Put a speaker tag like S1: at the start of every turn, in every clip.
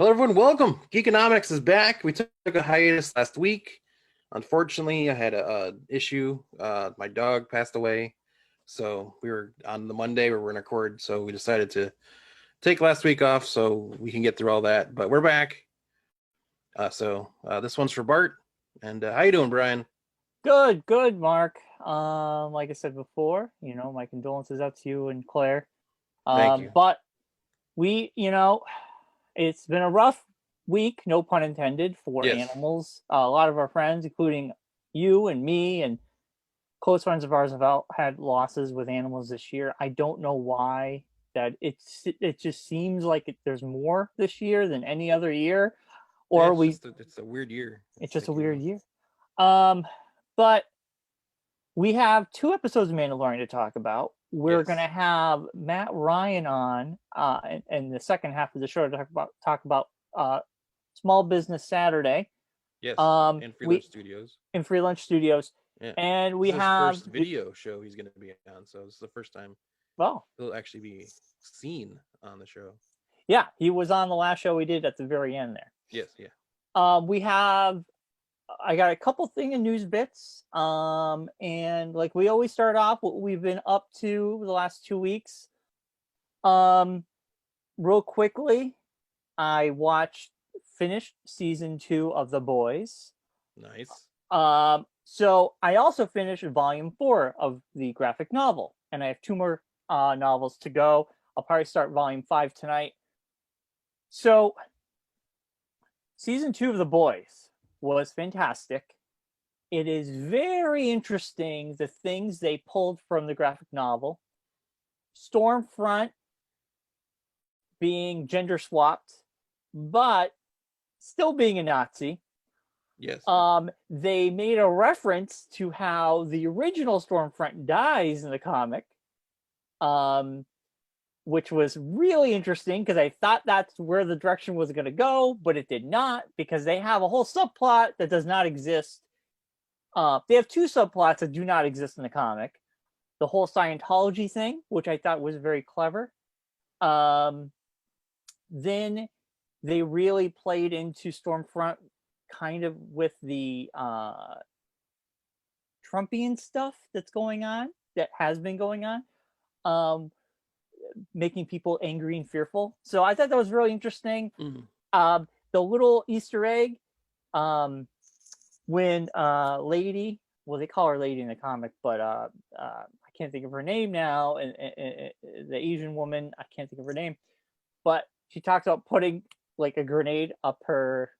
S1: Hello, everyone. Welcome. Geekonomics is back. We took a hiatus last week. Unfortunately, I had a issue. My dog passed away, so we were on the Monday where we're going to record. So we decided to take last week off so we can get through all that. But we're back. This one's for Bart. And how you doing, Brian?
S2: Good, Mark. Like I said before, my condolences out to you and Claire.
S1: Thank you.
S2: But we, it's been a rough week, no pun intended, for
S1: Yes.
S2: animals. A lot of our friends, including you and me and close friends of ours, have had losses with animals this year. I don't know why. It just seems like there's more this year than any other year, or
S1: It's a weird year.
S2: it's just a weird year. But we have two episodes of Mandalorian to talk about. We're going to have Matt Ryan on in the second half of the show to talk about Small Business Saturday.
S1: Yes. In Free Lunch Studios.
S2: In Free Lunch Studios.
S1: Yeah.
S2: And we
S1: this is
S2: have
S1: his first video show he's going to be on, so this is the first time he'll actually be seen on the show.
S2: Yeah, he was on the last show we did at the very end there.
S1: Yes, yeah.
S2: I got a couple thing in news bits. And like we always start off, what we've been up to the last 2 weeks. Real quickly, I finished season 2 of The Boys.
S1: Nice.
S2: So I also finished volume 4 of the graphic novel, and I have 2 more novels to go. I'll probably start volume 5 tonight. So season 2 of The Boys was fantastic. It is very interesting, the things they pulled from the graphic novel. Stormfront being gender swapped, but still being a Nazi.
S1: Yes.
S2: They made a reference to how the original Stormfront dies in the comic, which was really interesting because I thought that's where the direction was going to go, but it did not, because they have a whole subplot that does not exist. They have 2 subplots that do not exist in the comic. The whole Scientology thing, which I thought was very clever. Then they really played into Stormfront kind of with the Trumpian stuff that has been going on. Making people angry and fearful. So I thought that was really interesting.
S1: Mm-hmm.
S2: The little Easter egg, when Lady, well, they call her Lady in the comic, but I can't think of her name now. And the Asian woman, I can't think of her name, but she talks about putting like a grenade up her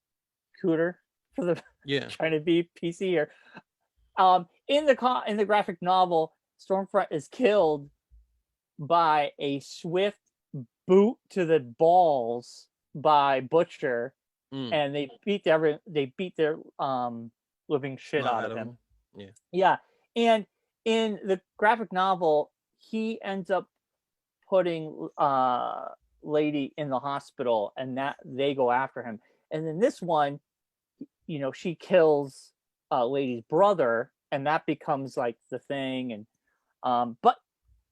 S2: cooter for the trying to be PC. Or in the graphic novel, Stormfront is killed by a swift boot to the balls by Butcher, and they beat their living shit out of him. Yeah. And in the graphic novel, he ends up putting Lady in the hospital, and that they go after him. And then this one, she kills Lady's brother, and that becomes like the thing. And but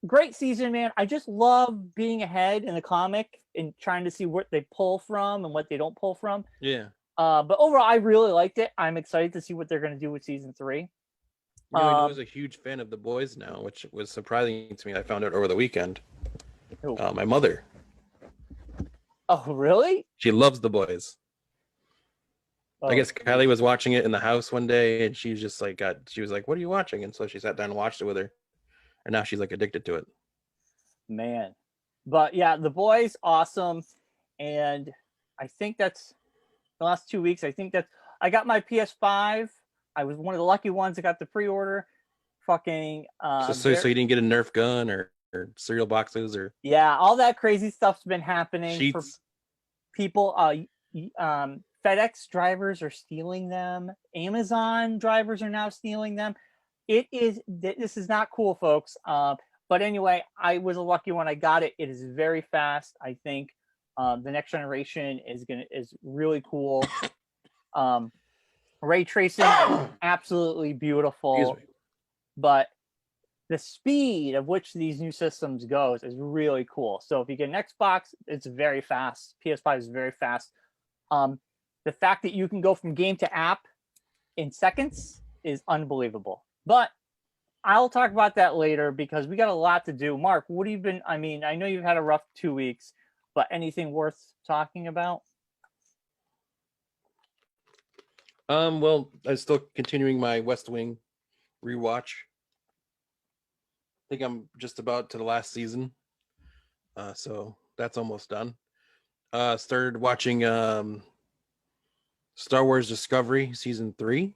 S2: great season, man. I just love being ahead in the comic and trying to see what they pull from and what they don't pull from.
S1: Yeah.
S2: But overall, I really liked it. I'm excited to see what they're going to do with season 3.
S1: I was a huge fan of The Boys now, which was surprising to me. I found out over the weekend. My mother.
S2: Oh, really?
S1: She loves The Boys. I guess Kylie was watching it in the house one day, and she was just like, she was like, "What are you watching?" And so she sat down and watched it with her. And now she's like addicted to it.
S2: Man. But yeah, The Boys, awesome. And I think that's the last 2 weeks. I got my PS5. I was one of the lucky ones that got the pre-order. Fucking
S1: so you didn't get a Nerf gun or cereal boxes or
S2: all that crazy stuff's been happening.
S1: Sheets.
S2: For people. FedEx drivers are stealing them. Amazon drivers are now stealing them. This is not cool, folks. But anyway, I was a lucky one. I got it. It is very fast. I think the next generation is really cool. Ray tracing is absolutely beautiful, but the speed of which these new systems goes is really cool. So if you get an Xbox, it's very fast. PS5 is very fast. The fact that you can go from game to app in seconds is unbelievable. But I'll talk about that later because we got a lot to do. Mark, what have you been? I mean, I know you've had a rough 2 weeks, but anything worth talking about?
S1: Well, I'm still continuing my West Wing rewatch. I think I'm just about to the last season. So that's almost done. Started watching Star Wars Discovery season 3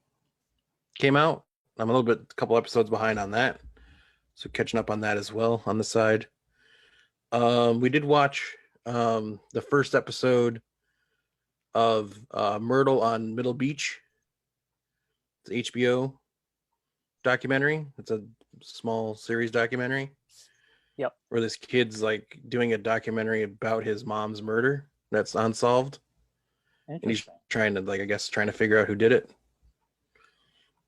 S1: came out. I'm a couple episodes behind on that. So catching up on that as well on the side. We did watch the first episode of Myrtle on Middle Beach. It's an HBO documentary. It's a small series documentary.
S2: Yep.
S1: Where this kid's like doing a documentary about his mom's murder that's unsolved. And he's trying to trying to figure out who did it.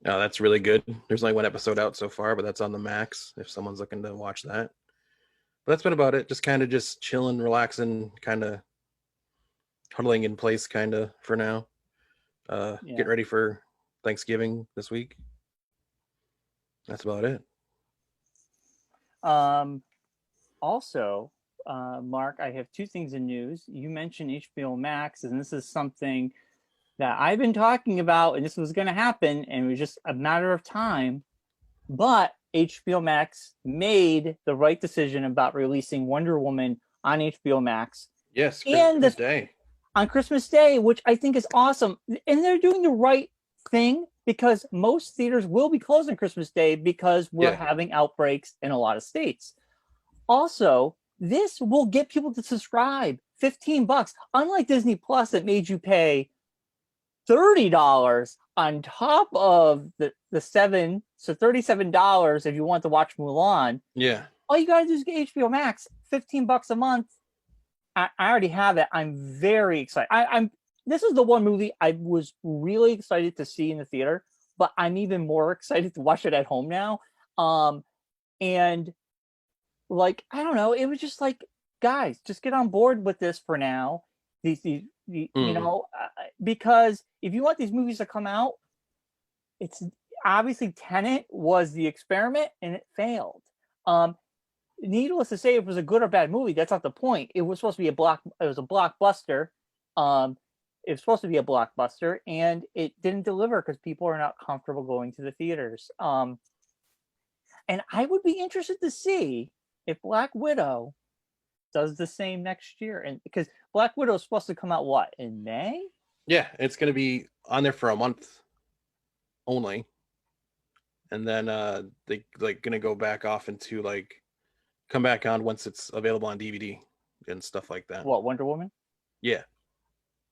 S1: That's really good. There's only one episode out so far, but that's on the Max if someone's looking to watch that. But that's been about it. Just kind of just chilling, relaxing, kind of huddling in place kind of for now. Getting ready for Thanksgiving this week. That's about it.
S2: Also, Mark, I have 2 things in news. You mentioned HBO Max, and this is something that I've been talking about, and this was going to happen, and it was just a matter of time. But HBO Max made the right decision about releasing Wonder Woman on HBO Max.
S1: Yes, Christmas Day.
S2: On Christmas Day, which I think is awesome. And they're doing the right thing because most theaters will be closed on Christmas Day because we're having outbreaks in a lot of states. Also, this will get people to subscribe. $15. Unlike Disney Plus that made you pay $30 on top of the $7, so $37 if you want to watch Mulan.
S1: Yeah.
S2: All you gotta do is get HBO Max, $15 a month. I already have it. I'm very excited. This is the one movie I was really excited to see in the theater, but I'm even more excited to watch it at home now. And like, I don't know, it was just like, guys, just get on board with this for now. You know, because if you want these movies to come out, it's obviously Tenet was the experiment and it failed. Needless to say, if it was a good or bad movie, that's not the point. It was supposed to be it was a blockbuster. It was supposed to be a blockbuster, and it didn't deliver because people are not comfortable going to the theaters. And I would be interested to see if Black Widow does the same next year, and because Black Widow is supposed to come out in May?
S1: Yeah, it's going to be on there for a month only, and then they going to go back off into come back on once it's available on DVD and stuff like that.
S2: What, Wonder Woman?
S1: Yeah,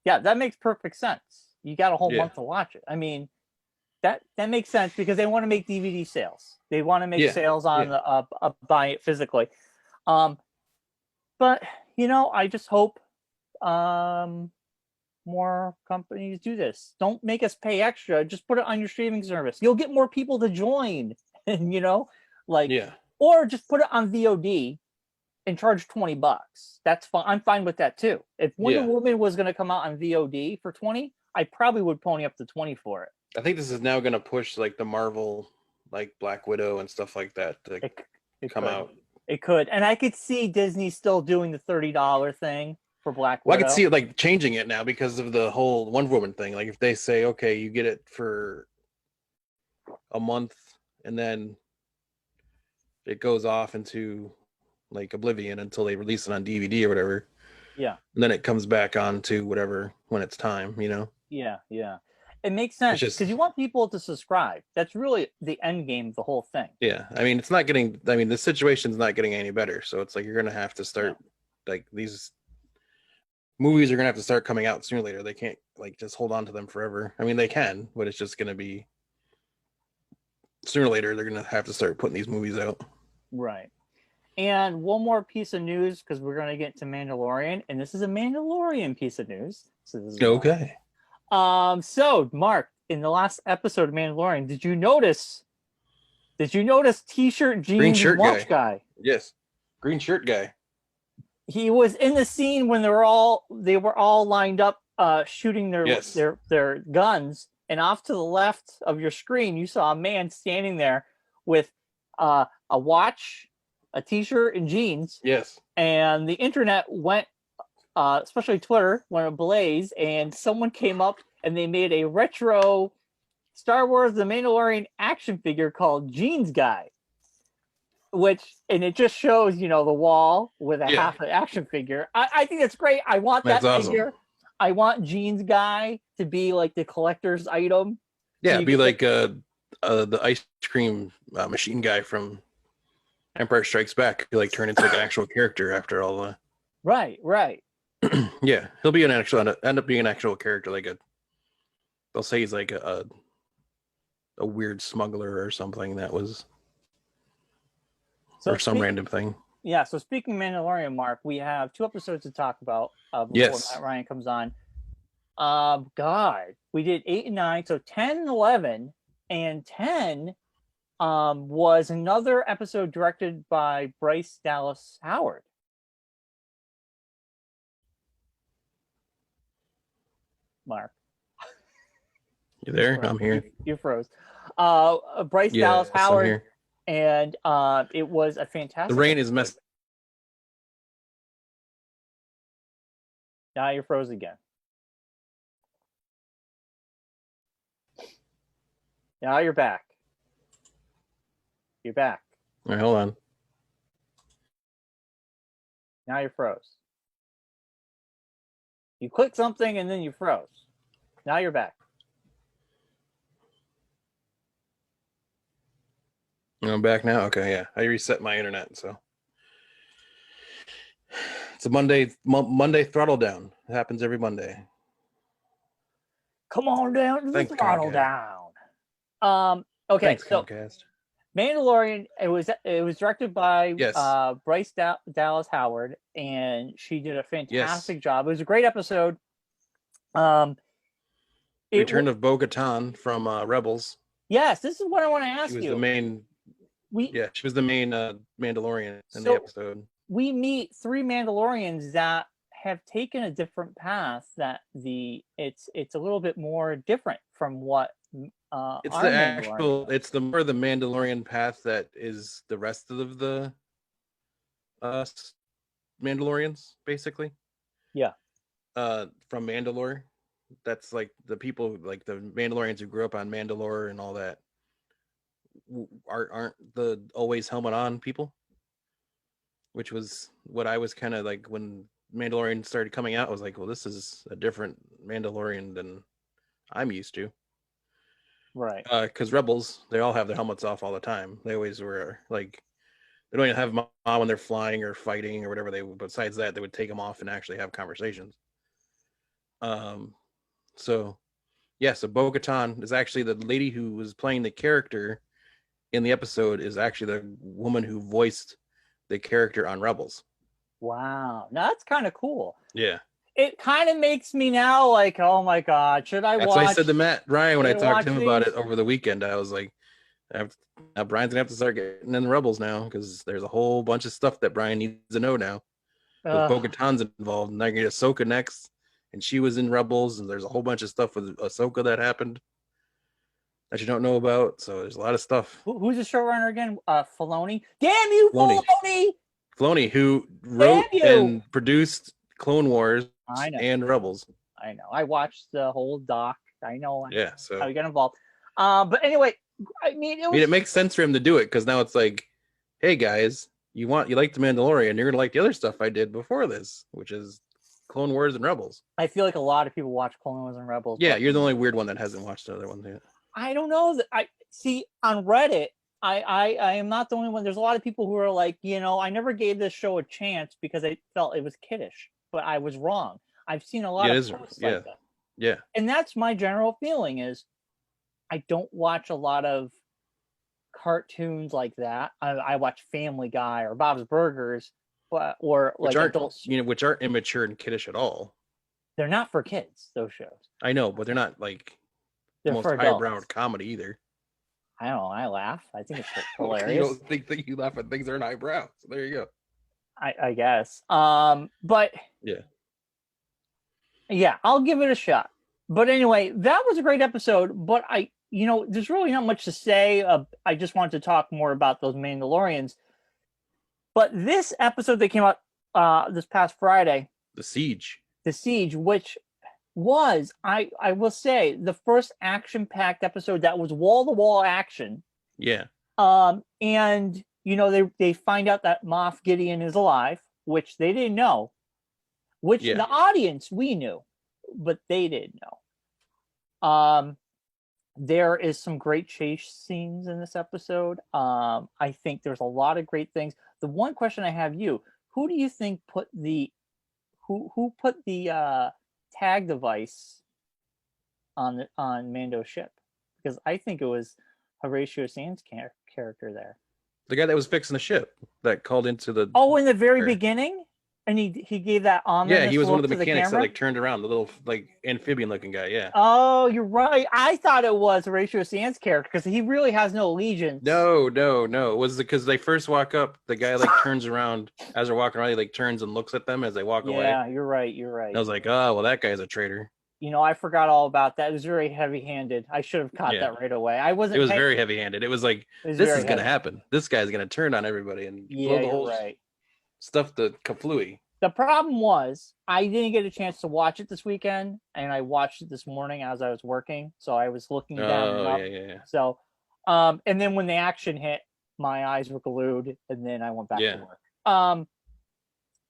S2: that makes perfect sense. You got a whole month to watch it. I mean, that makes sense because they want to make DVD sales. They want to make sales on the buy it physically. But I just hope more companies do this. Don't make us pay extra. Just put it on your streaming service. You'll get more people to join. And or just put it on VOD and charge $20. That's fine. I'm fine with that too. If Wonder Woman was going to come out on VOD for 20, I probably would pony up to 20 for it.
S1: I think this is now going to push the Marvel, Black Widow and stuff like that to come out.
S2: It could, and I could see Disney still doing the $30 thing for Black Widow.
S1: Well, I could see it changing it now because of the whole Wonder Woman thing. If they say, okay, you get it for a month, and then it goes off into oblivion until they release it on DVD or whatever.
S2: Yeah.
S1: And then it comes back on to whatever when it's time,
S2: Yeah. It makes sense because you want people to subscribe. That's really the end game of the whole thing.
S1: Yeah. I mean, the situation's not getting any better. So it's you're going to have to start, these movies are going to have to start coming out sooner or later. They can't just hold on to them forever. I mean, they can, but it's just going to be sooner or later. They're going to have to start putting these movies out. Right.
S2: And one more piece of news because we're going to get to Mandalorian, and this is a Mandalorian piece of news. So this is
S1: okay.
S2: So Mark, in the last episode of Mandalorian, did you notice T-shirt, jeans,
S1: green shirt
S2: watch guy?
S1: Yes, green shirt guy.
S2: He was in the scene when they were all lined up shooting their
S1: Yes.
S2: their guns, and off to the left of your screen, you saw a man standing there with a watch, a t-shirt, and jeans.
S1: Yes.
S2: And the internet went, especially Twitter, went ablaze, and someone came up and they made a retro Star Wars The Mandalorian action figure called Jeans Guy, and it just shows, the wall with a half an action figure. I think that's great. I want
S1: That's
S2: that
S1: awesome.
S2: figure. I want Jeans Guy to be like the collector's item.
S1: Yeah, be like the ice cream machine guy from Empire Strikes Back. He like turn into like an actual character after all the.
S2: Right.
S1: Yeah, he'll be end up being an actual character. They'll say he's like a weird smuggler or something that was, or some random thing.
S2: Yeah. So speaking of Mandalorian, Mark, we have 2 episodes to talk about before Matt Ryan comes on. God, we did 8 and 9, so 10 and 11, and 10 was another episode directed by Bryce Dallas Howard. Mark,
S1: you there? I'm here.
S2: You froze. Bryce Dallas Howard, and it was a fantastic.
S1: The rain is messed.
S2: Now you're froze again. Now you're back. You're back.
S1: All right, hold on.
S2: Now you're froze. You clicked something and then you froze. Now you're back.
S1: I'm back now. Okay, yeah. I reset my internet, so it's a Monday throttle down. It happens every Monday.
S2: Come on down to the throttle down. Okay,
S1: thanks,
S2: so
S1: Comcast.
S2: Mandalorian. It was directed by Bryce Dallas Howard, and she did a fantastic job. It was a great episode.
S1: Return of Bo-Katan from Rebels.
S2: Yes, this is what I want to ask you.
S1: She was the main. She was the main Mandalorian in the episode.
S2: We meet 3 Mandalorians that have taken a different path. That it's a little bit more different from what.
S1: It's the actual. It's the more the Mandalorian path that is the rest of the Mandalorians, basically.
S2: Yeah.
S1: From Mandalore, that's like the people, like the Mandalorians who grew up on Mandalore and all that. Aren't the always helmet on people, which was what I was kind of like when Mandalorian started coming out. I was like, well, this is a different Mandalorian than I'm used to.
S2: Right.
S1: Because Rebels, they all have their helmets off all the time. They always were like, they don't even have them on when they're flying or fighting or whatever. Besides that, they would take them off and actually have conversations. So Bo-Katan is actually the lady who was playing the character in the episode is actually the woman who voiced the character on Rebels.
S2: Wow. Now that's kind of cool.
S1: Yeah.
S2: It kind of makes me now like, oh my God, should I watch?
S1: That's what I said to Matt Ryan when I talked to him about it over the weekend. I was like, now Brian's gonna have to start getting in the Rebels now because there's a whole bunch of stuff that Brian needs to know now. Bo-Katan's involved, and they're gonna get Ahsoka next, and she was in Rebels, and there's a whole bunch of stuff with Ahsoka that happened that you don't know about. So there's a lot of stuff.
S2: Who's the showrunner again? Filoni. Damn you, Filoni!
S1: Filoni, who wrote and produced Clone Wars and Rebels.
S2: I know. I watched the whole doc. I know.
S1: Yeah. So
S2: how you got involved. But anyway,
S1: it makes sense for him to do it because now it's like, hey guys, you like the Mandalorian, you're gonna like the other stuff I did before this, which is Clone Wars and Rebels.
S2: I feel like a lot of people watch Clone Wars and Rebels.
S1: Yeah, you're the only weird one that hasn't watched the other one yet.
S2: I don't know. I see on Reddit. I am not the only one. There's a lot of people who are like, I never gave this show a chance because I felt it was kiddish, but I was wrong. I've seen a lot of posts like that.
S1: Yeah.
S2: And that's my general feeling is I don't watch a lot of cartoons like that. I watch Family Guy or Bob's Burgers, or like adults,
S1: which aren't immature and kiddish at all.
S2: They're not for kids. Those shows.
S1: I know, but they're not like the most highbrow comedy either.
S2: I don't know. I laugh. I think it's hilarious.
S1: You don't think that you laugh at things that are highbrow. So there you go.
S2: I guess. But
S1: yeah.
S2: Yeah, I'll give it a shot. But anyway, that was a great episode. But there's really not much to say. I just wanted to talk more about those Mandalorians. But this episode that came out this past Friday,
S1: The Siege.
S2: The Siege, which was, I will say, the first action-packed episode that was wall-to-wall action.
S1: Yeah.
S2: And they find out that Moff Gideon is alive, which they didn't know. Which the audience, we knew, but they didn't know. There is some great chase scenes in this episode. I think there's a lot of great things. The one question I have who do you think put the tag device on Mando's ship? Because I think it was Horatio Sands' character there.
S1: The guy that was fixing the ship that called into the...
S2: Oh, in the very beginning? And he gave that ominous.
S1: Yeah, he was one of the
S2: look to
S1: mechanics
S2: the
S1: that like turned around, the little like amphibian looking guy. Yeah.
S2: Oh, you're right. I thought it was Horatio Sands' character because he really has no allegiance.
S1: No. It was because they first walk up, the guy like turns around as they're walking around. He like turns and looks at them as they walk away.
S2: Yeah, you're right.
S1: And I was like, oh, well, that guy's a traitor.
S2: I forgot all about that. It was very heavy-handed. I should have caught that right away. I wasn't.
S1: It was very heavy-handed. It was like, this is going to happen. This guy's going to turn on everybody and blow the whole stuff to kaflooey.
S2: The problem was I didn't get a chance to watch it this weekend, and I watched it this morning as I was working. So I was looking down and up.
S1: Yeah.
S2: So, and then when the action hit, my eyes were glued, and then I went back to work.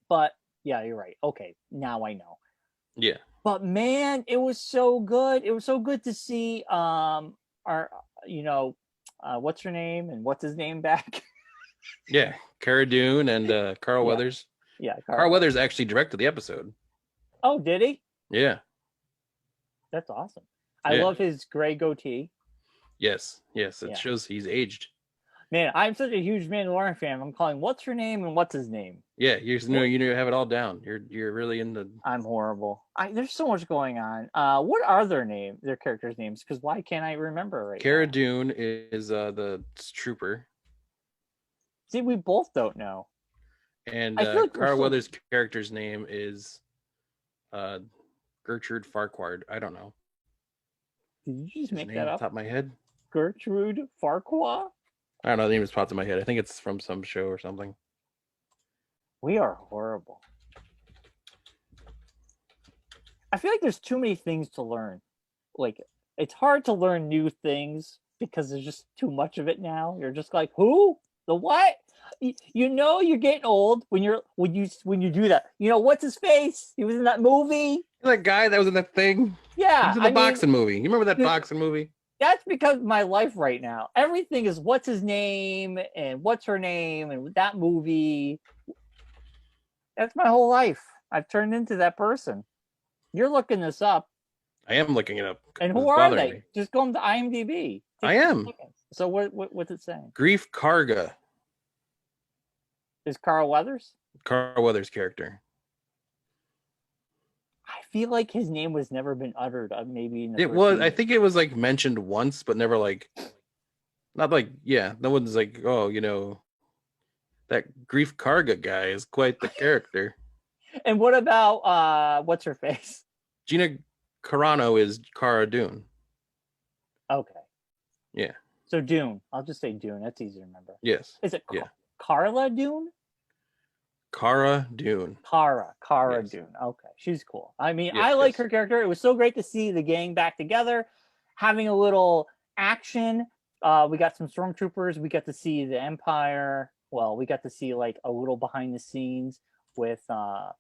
S2: But yeah, you're right. Okay, now I know.
S1: Yeah.
S2: But man, it was so good. It was so good to see what's her name and what's his name back.
S1: Yeah, Cara Dune and Carl Weathers.
S2: Yeah,
S1: Carl Weathers actually directed the episode.
S2: Oh, did he?
S1: Yeah.
S2: That's awesome. I love his gray goatee.
S1: Yes. It shows he's aged.
S2: Man, I'm such a huge Mandalorian fan. I'm calling what's her name and what's his name.
S1: Yeah, you have it all down. You're really in the...
S2: I'm horrible. There's so much going on. What are their characters' names? Because why can't I remember right now?
S1: Cara Dune is the trooper.
S2: See, we both don't know.
S1: And Carl Weathers' character's name is Gertrude Farquhar. I don't know.
S2: Did you just make that up?
S1: Top of my head.
S2: Gertrude Farquhar?
S1: I don't know. The name just popped in my head. I think it's from some show or something.
S2: We are horrible. I feel like there's too many things to learn. Like, it's hard to learn new things because there's just too much of it now. You're just like, who? The what? You're getting old when you do that. What's his face? He was in that movie.
S1: That guy that was in that thing.
S2: Yeah,
S1: he was in the boxing movie. You remember that boxing movie?
S2: That's because of my life right now. Everything is what's his name and what's her name and that movie. That's my whole life. I've turned into that person. You're looking this up.
S1: I am looking it up.
S2: And who are they? Me. Just go to IMDb.
S1: I am.
S2: So what's it saying?
S1: Grief Karga.
S2: Is Carl Weathers?
S1: Carl Weathers' character.
S2: I feel like his name was never been uttered. Maybe in the
S1: season. I think it was like mentioned once, but never like. Not like no one's like that Grief Karga guy is quite the character.
S2: And what about what's her face?
S1: Gina Carano is Cara Dune.
S2: Okay.
S1: Yeah.
S2: So Dune. I'll just say Dune. That's easy to remember.
S1: Yes.
S2: Is it Carla Dune?
S1: Cara Dune.
S2: Cara yes. Dune. Okay. She's cool. I mean, I like her character. It was so great to see the gang back together, having a little action. We got some stormtroopers. We got to see the Empire. Well, we got to see like a little behind the scenes with Moff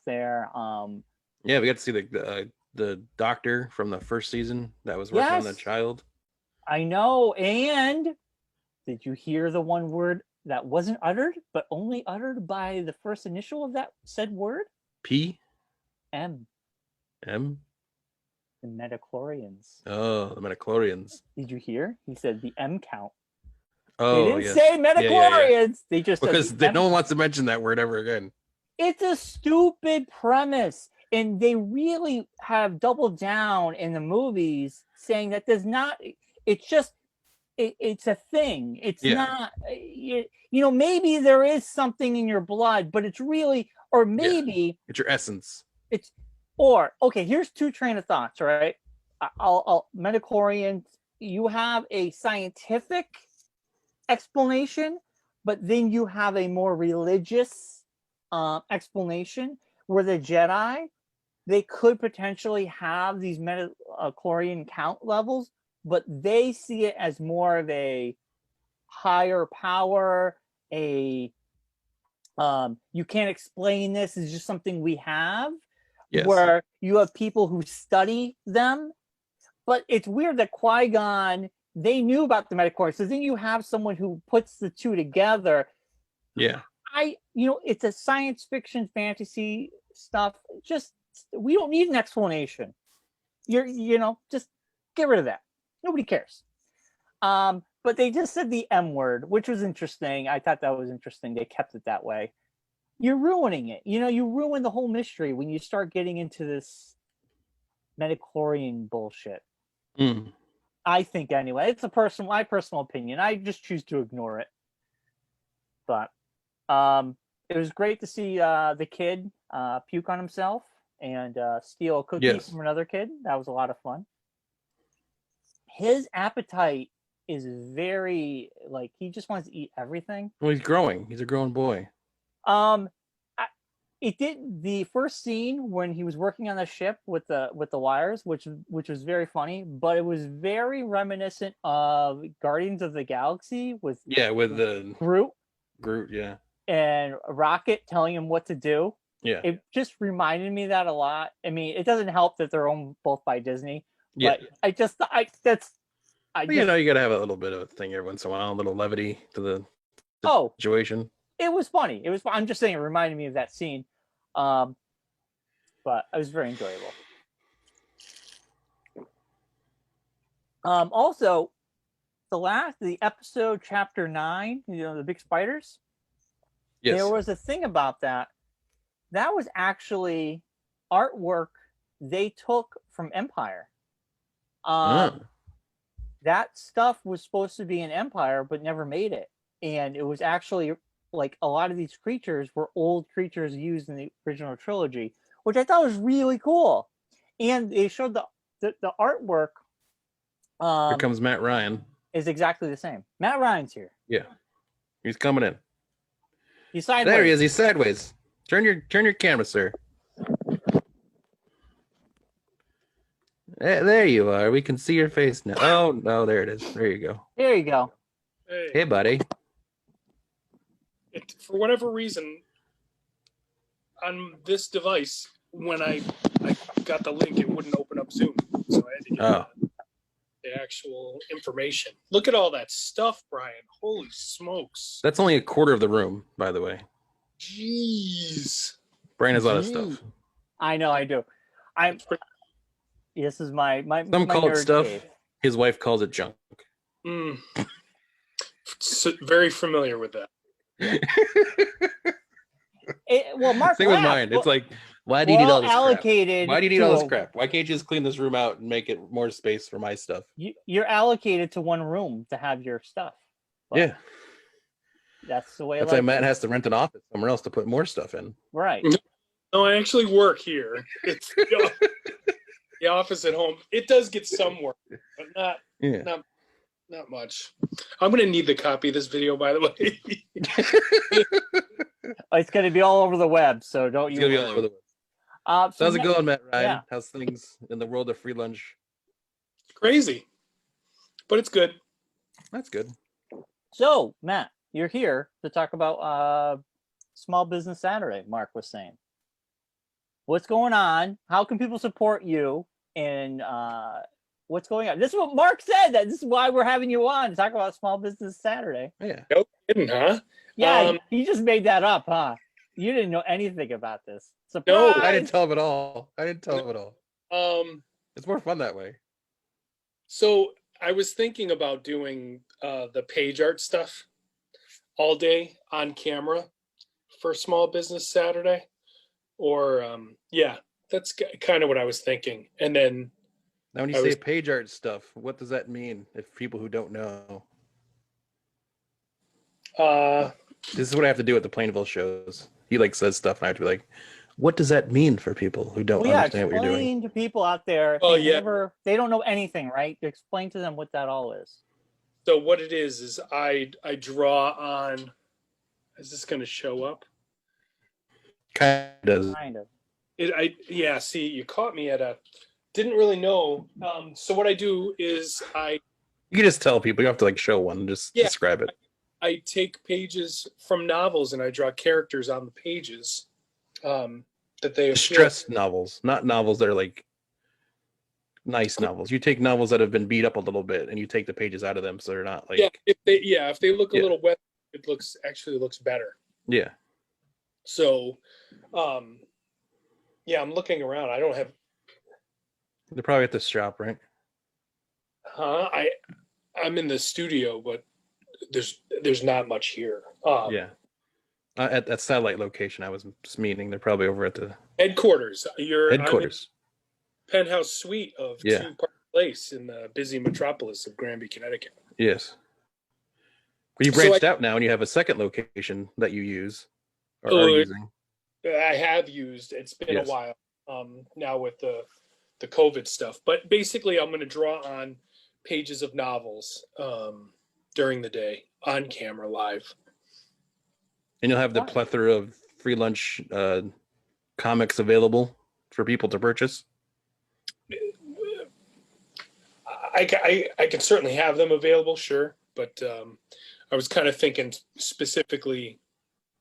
S2: there.
S1: We got to see the doctor from the first season that was working on the child.
S2: I know. And did you hear the one word that wasn't uttered, but only uttered by the first initial of that said word?
S1: P?
S2: M.
S1: M?
S2: The Metachlorians.
S1: Oh, the Metachlorians.
S2: Did you hear? He said the M count.
S1: Oh,
S2: they didn't say Metachlorians. Yeah. They just
S1: because no one wants to mention that word ever again. It's
S2: a stupid premise. And they really have doubled down in the movies saying that there's not, it's just, it's a thing. It's not, maybe there is something in your blood, but it's really, or maybe
S1: it's your essence.
S2: It's or okay. Here's two train of thoughts. Right. I'll Metachlorian. You have a scientific explanation, but then you have a more religious explanation where the Jedi, they could potentially have these metachlorian count levels, but they see it as more of a higher power, a you can't explain this, it's just something we have.
S1: Yes.
S2: Where you have people who study them. But it's weird that Qui-Gon, they knew about the metachlorian. So then you have someone who puts the two together.
S1: Yeah.
S2: It's a science fiction fantasy stuff. Just, we don't need an explanation. Just get rid of that. Nobody cares. But they just said the M word, which was interesting. I thought that was interesting. They kept it that way. You're ruining it. You ruin the whole mystery when you start getting into this metachlorian bullshit.
S1: Mm.
S2: I think anyway. It's my personal opinion. I just choose to ignore it. But it was great to see the kid puke on himself and steal a cookie from another kid. That was a lot of fun. His appetite is very, like, he just wants to eat everything.
S1: Well, he's growing. He's a growing boy.
S2: It did the first scene when he was working on the ship with the wires, which was very funny, but it was very reminiscent of Guardians of the Galaxy with
S1: the Groot, yeah, and
S2: Rocket telling him what to do.
S1: Yeah,
S2: it just reminded me of that a lot. I mean, it doesn't help that they're owned both by Disney, but you
S1: gotta have a little bit of a thing every once in a while, a little levity to the situation.
S2: It was funny. I'm just saying it reminded me of that scene. But it was very enjoyable. Also, the episode chapter 9, the big spiders. Yes. There was a thing about that. That was actually artwork they took from Empire. That stuff was supposed to be in Empire, but never made it. And it was actually, like, a lot of these creatures were old creatures used in the original trilogy, which I thought was really cool. And they showed the artwork.
S1: Here comes Matt Ryan.
S2: Is exactly the same. Matt Ryan's here.
S1: Yeah, he's coming in.
S2: He's sideways.
S1: There he is. He's sideways. Turn your camera, sir. There you are. We can see your face now. Oh no, there it is. There you go.
S2: There you go.
S1: Hey buddy.
S3: For whatever reason, on this device, when I got the link, it wouldn't open up Zoom, so I had to get the actual information. Look at all that stuff, Brian. Holy smokes!
S1: That's only a quarter of the room, by the way.
S3: Jeez.
S1: Brian has a lot of stuff.
S2: I know, I do. This is my
S1: Some call it stuff.
S2: Cave.
S1: His wife calls it junk.
S3: So, very familiar with that.
S2: Mark.
S1: Same with mine. It's like, why do you need all this
S2: allocated?
S1: Crap? Why do you need all this crap? Why can't you just clean this room out and make it more space for my stuff?
S2: You're allocated to one room to have your stuff.
S1: Yeah.
S2: That's the way.
S1: That's why Matt has to rent an office somewhere else to put more stuff in.
S2: Right.
S3: No, I actually work here. It's the office at home. It does get some work, but not much. I'm going to need the copy of this video, by the way.
S2: It's going to be all over the web, so don't you?
S1: It's going to be all over the web. How's it going, Matt Ryan?
S2: Yeah.
S1: How's things in the world of free lunch?
S3: Crazy, but it's good.
S1: That's good.
S2: So, Matt, you're here to talk about Small Business Saturday, Mark was saying. What's going on? How can people support you? And what's going on? This is what Mark said. This is why we're having you on to talk about Small Business Saturday.
S1: Yeah.
S3: No kidding, huh?
S2: Yeah, he just made that up, huh? You didn't know anything about this. Surprise!
S1: No, I didn't tell him at all. It's more fun that way.
S3: So I was thinking about doing the page art stuff all day on camera for Small Business Saturday. Or, that's kind of what I was thinking. And then...
S1: Now, when you say page art stuff, what does that mean if people who don't know? This is what I have to do at the Plainville shows. He says stuff and I have to be like, What does that mean for people who don't
S2: Well, yeah,
S1: understand what you're doing?
S2: explain to people out there if
S3: Oh,
S2: they
S3: yeah.
S2: they don't know anything, right? Explain to them what that all is.
S3: So what it is I draw on. Is this going to show up?
S1: Kind of does.
S2: Kind of.
S3: Yeah. See, you caught me at a. Didn't really know. So what I do is
S1: You can just tell people. You don't have to like show one. Just
S3: Yeah.
S1: describe it.
S3: I take pages from novels and I draw characters on the pages that they
S1: Distressed novels, not novels that are like nice novels. You take novels that have been beat up a little bit and you take the pages out of them so they're not like
S3: if they look a little wet, it looks better.
S1: Yeah.
S3: So I'm looking around. I don't have
S1: They're probably at this shop, right?
S3: I'm in the studio, but there's not much here.
S1: Yeah. At that satellite location, I was just meaning they're probably over at the
S3: Headquarters.
S1: headquarters.
S3: I'm in penthouse suite of
S1: Yeah.
S3: Two Park Place in the busy metropolis of Granby, Connecticut.
S1: Yes. But you
S3: So
S1: branched out now and you have a second location that you use or are using.
S3: I have used. It's been
S1: Yes.
S3: a while now with the COVID stuff. But basically, I'm going to draw on pages of novels during the day on camera live.
S1: And you'll have the plethora of free lunch comics available for people to purchase.
S3: I can certainly have them available, sure. But I was kind of thinking specifically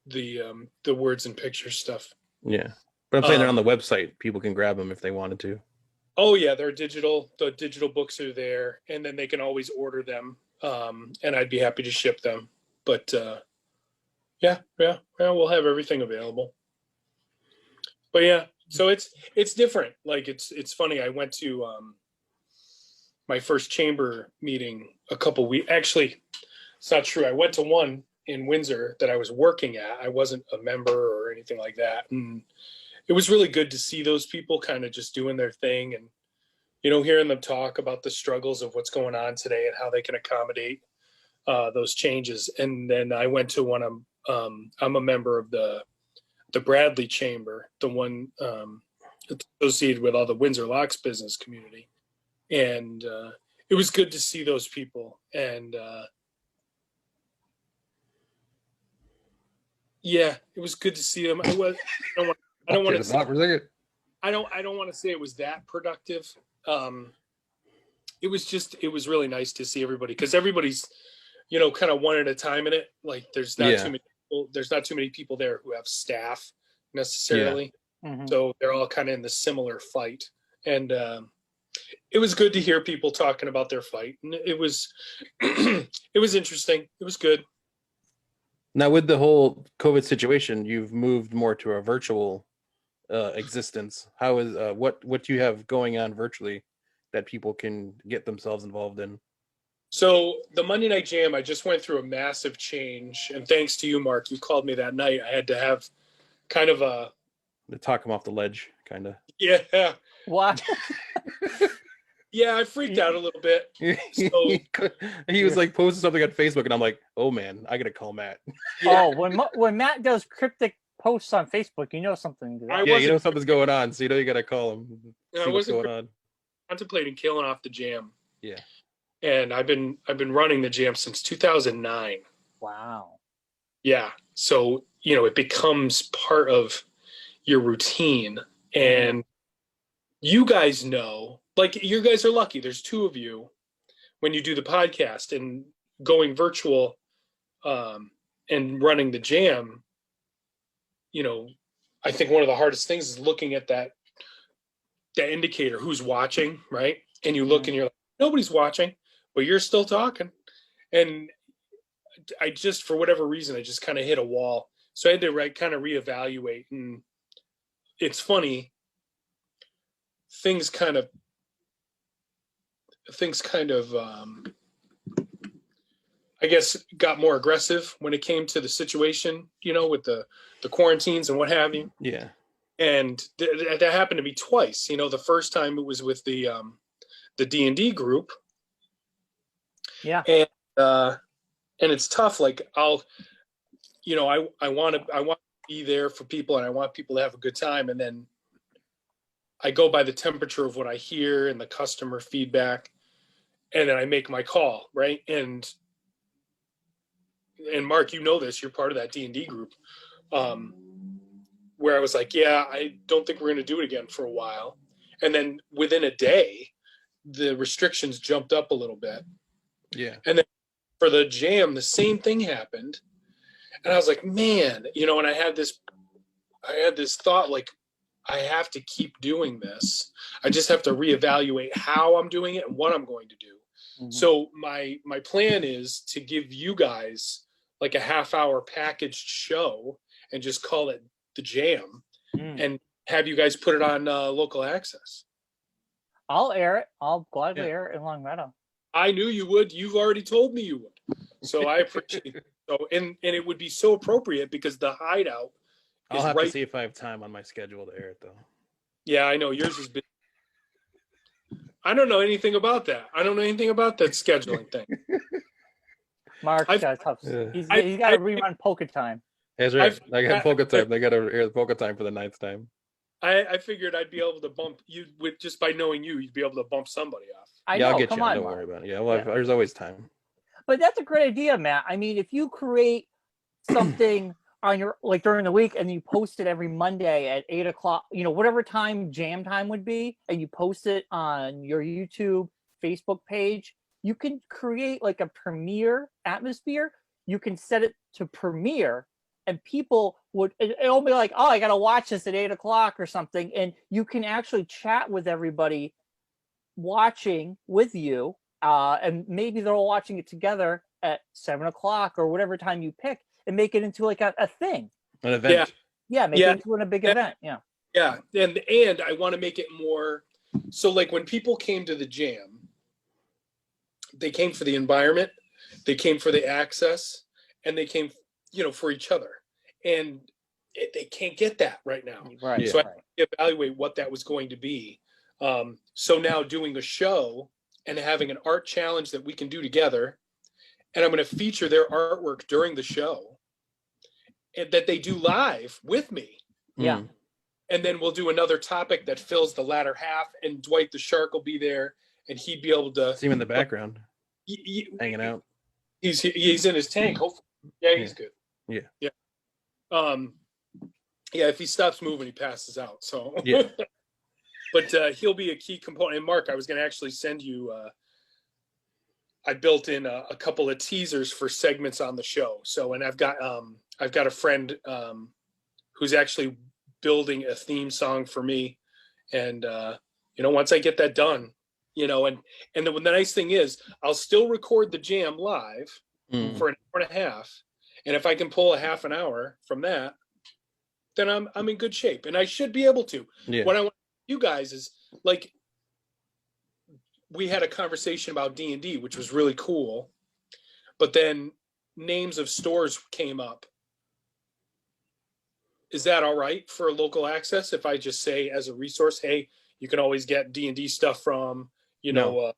S3: the words and pictures stuff.
S1: Yeah. But I'm saying they're on the website. People can grab them if they wanted to.
S3: Oh yeah, they're digital. The digital books are there, and then they can always order them, and I'd be happy to ship them. But yeah, we'll have everything available. But yeah, so it's different. Like it's funny. I went to my first chamber meeting a couple weeks. Actually, it's not true. I went to one in Windsor that I was working at. I wasn't a member or anything like that, and it was really good to see those people kind of just doing their thing and, hearing them talk about the struggles of what's going on today and how they can accommodate those changes. And then I went to one of, I'm a member of the Bradley Chamber, the one that's associated with all the Windsor Locks business community. And it was good to see those people. And yeah, it was good to see them. I don't want to say it was that productive. It was really nice to see everybody because everybody's, kind of one at a time in it. Like there's not too many people there who have staff necessarily.
S2: Yeah. Mm-hmm.
S3: So they're all kind of in the similar fight. And it was good to hear people talking about their fight. And it was interesting. It was good.
S1: Now, with the whole COVID situation, you've moved more to a virtual existence. How is what do you have going on virtually that people can get themselves involved in?
S3: So the Monday Night Jam, I just went through a massive change, and thanks to you, Mark, you called me that night. I had to have kind of
S1: to talk him off the ledge, kind of.
S3: Yeah.
S2: What?
S3: Yeah, I freaked out a little bit. So,
S1: he was like posting something on Facebook, and I'm like, "Oh man, I gotta call Matt."
S2: Yeah. Oh, when Matt does cryptic posts on Facebook, something.
S1: Yeah, something's going on, so you gotta call him. See what's going on.
S3: Contemplating killing off the jam.
S1: Yeah.
S3: And I've been running the jam since 2009.
S2: Wow.
S3: Yeah. So, it becomes part of your routine. And you guys know, like you guys are lucky. There's two of you when you do the podcast and going virtual and running the jam. I think one of the hardest things is looking at that indicator, who's watching, right? And you look and you're like, nobody's watching, but you're still talking. And I just, for whatever reason, I just kind of hit a wall. So I had to kind of reevaluate. And it's funny, things kind of I guess got more aggressive when it came to the situation, with the quarantines and what have you.
S1: Yeah.
S3: And that happened to me twice. The first time it was with the D&D group.
S2: Yeah.
S3: And it's tough. Like I want to be there for people and I want people to have a good time. And then I go by the temperature of what I hear and the customer feedback, and then I make my call, right? And Mark, you know this, you're part of that D&D group, where I was like, yeah, I don't think we're going to do it again for a while. And then within a day, the restrictions jumped up a little bit.
S1: Yeah.
S3: And then for the jam, the same thing happened. And I was like, man, and I had this thought, like, I have to keep doing this. I just have to reevaluate how I'm doing it and what I'm going to do. Mm-hmm. So my plan is to give you guys like a half-hour packaged show and just call it the Jam, and have you guys put it on local access.
S2: I'll air it. I'll gladly air it in Long Meadow.
S3: I knew you would. You've already told me you would. So I appreciate it. So, and it would be so appropriate because the Hideout.
S1: I'll have to see if I have time on my schedule to air it, though. Yeah,
S3: I know yours has been. I don't know anything about that. I don't know anything about that scheduling thing.
S2: Mark's got tough. He's got to rerun Polka Time.
S1: That's right. I got Polka Time. They got to air the Polka Time for the 9th time.
S3: I figured I'd be able to bump you with just by knowing you'd be able to bump somebody off.
S1: I'll get you. Don't worry about it. Yeah, well, there's always time.
S2: But that's a great idea, Matt. I mean, if you create something on your during the week and you post it every Monday at 8:00, whatever time jam time would be, and you post it on your YouTube, Facebook page, you can create like a premiere atmosphere. You can set it to premiere, and people it'll be like, oh, I got to watch this at 8:00 or something. And you can actually chat with everybody watching with you. And maybe they're all watching it together at 7:00 or whatever time you pick, and make it into like a thing,
S1: an event.
S2: Make it into a big event.
S3: Yeah, and I want to make it more so. Like when people came to the Jam, they came for the environment, they came for the access, and they came, for each other. And they can't get that right now.
S2: Right.
S3: So I evaluate what that was going to be. So now doing a show and having an art challenge that we can do together, and I'm going to feature their artwork during the show, and that they do live with me.
S2: Yeah.
S3: And then we'll do another topic that fills the latter half, and Dwight the Shark will be there, and he'd be able to
S1: see him in the background, hanging out.
S3: He's in his tank. Hopefully, he's good.
S1: Yeah.
S3: If he stops moving, he passes out. So
S1: yeah.
S3: But he'll be a key component. And Mark, I was going to actually send you. I built in a couple of teasers for segments on the show. So, and I've got a friend who's actually building a theme song for me. And once I get that done, and the nice thing is, I'll still record the Jam live for an hour and a half. And if I can pull a half an hour from that, then I'm in good shape, and I should be able to.
S1: Yeah.
S3: What I want you guys is, like, we had a conversation about D&D, which was really cool, but then names of stores came up. Is that all right for local access if I just say as a resource, hey, you can always get D&D stuff from,
S1: No.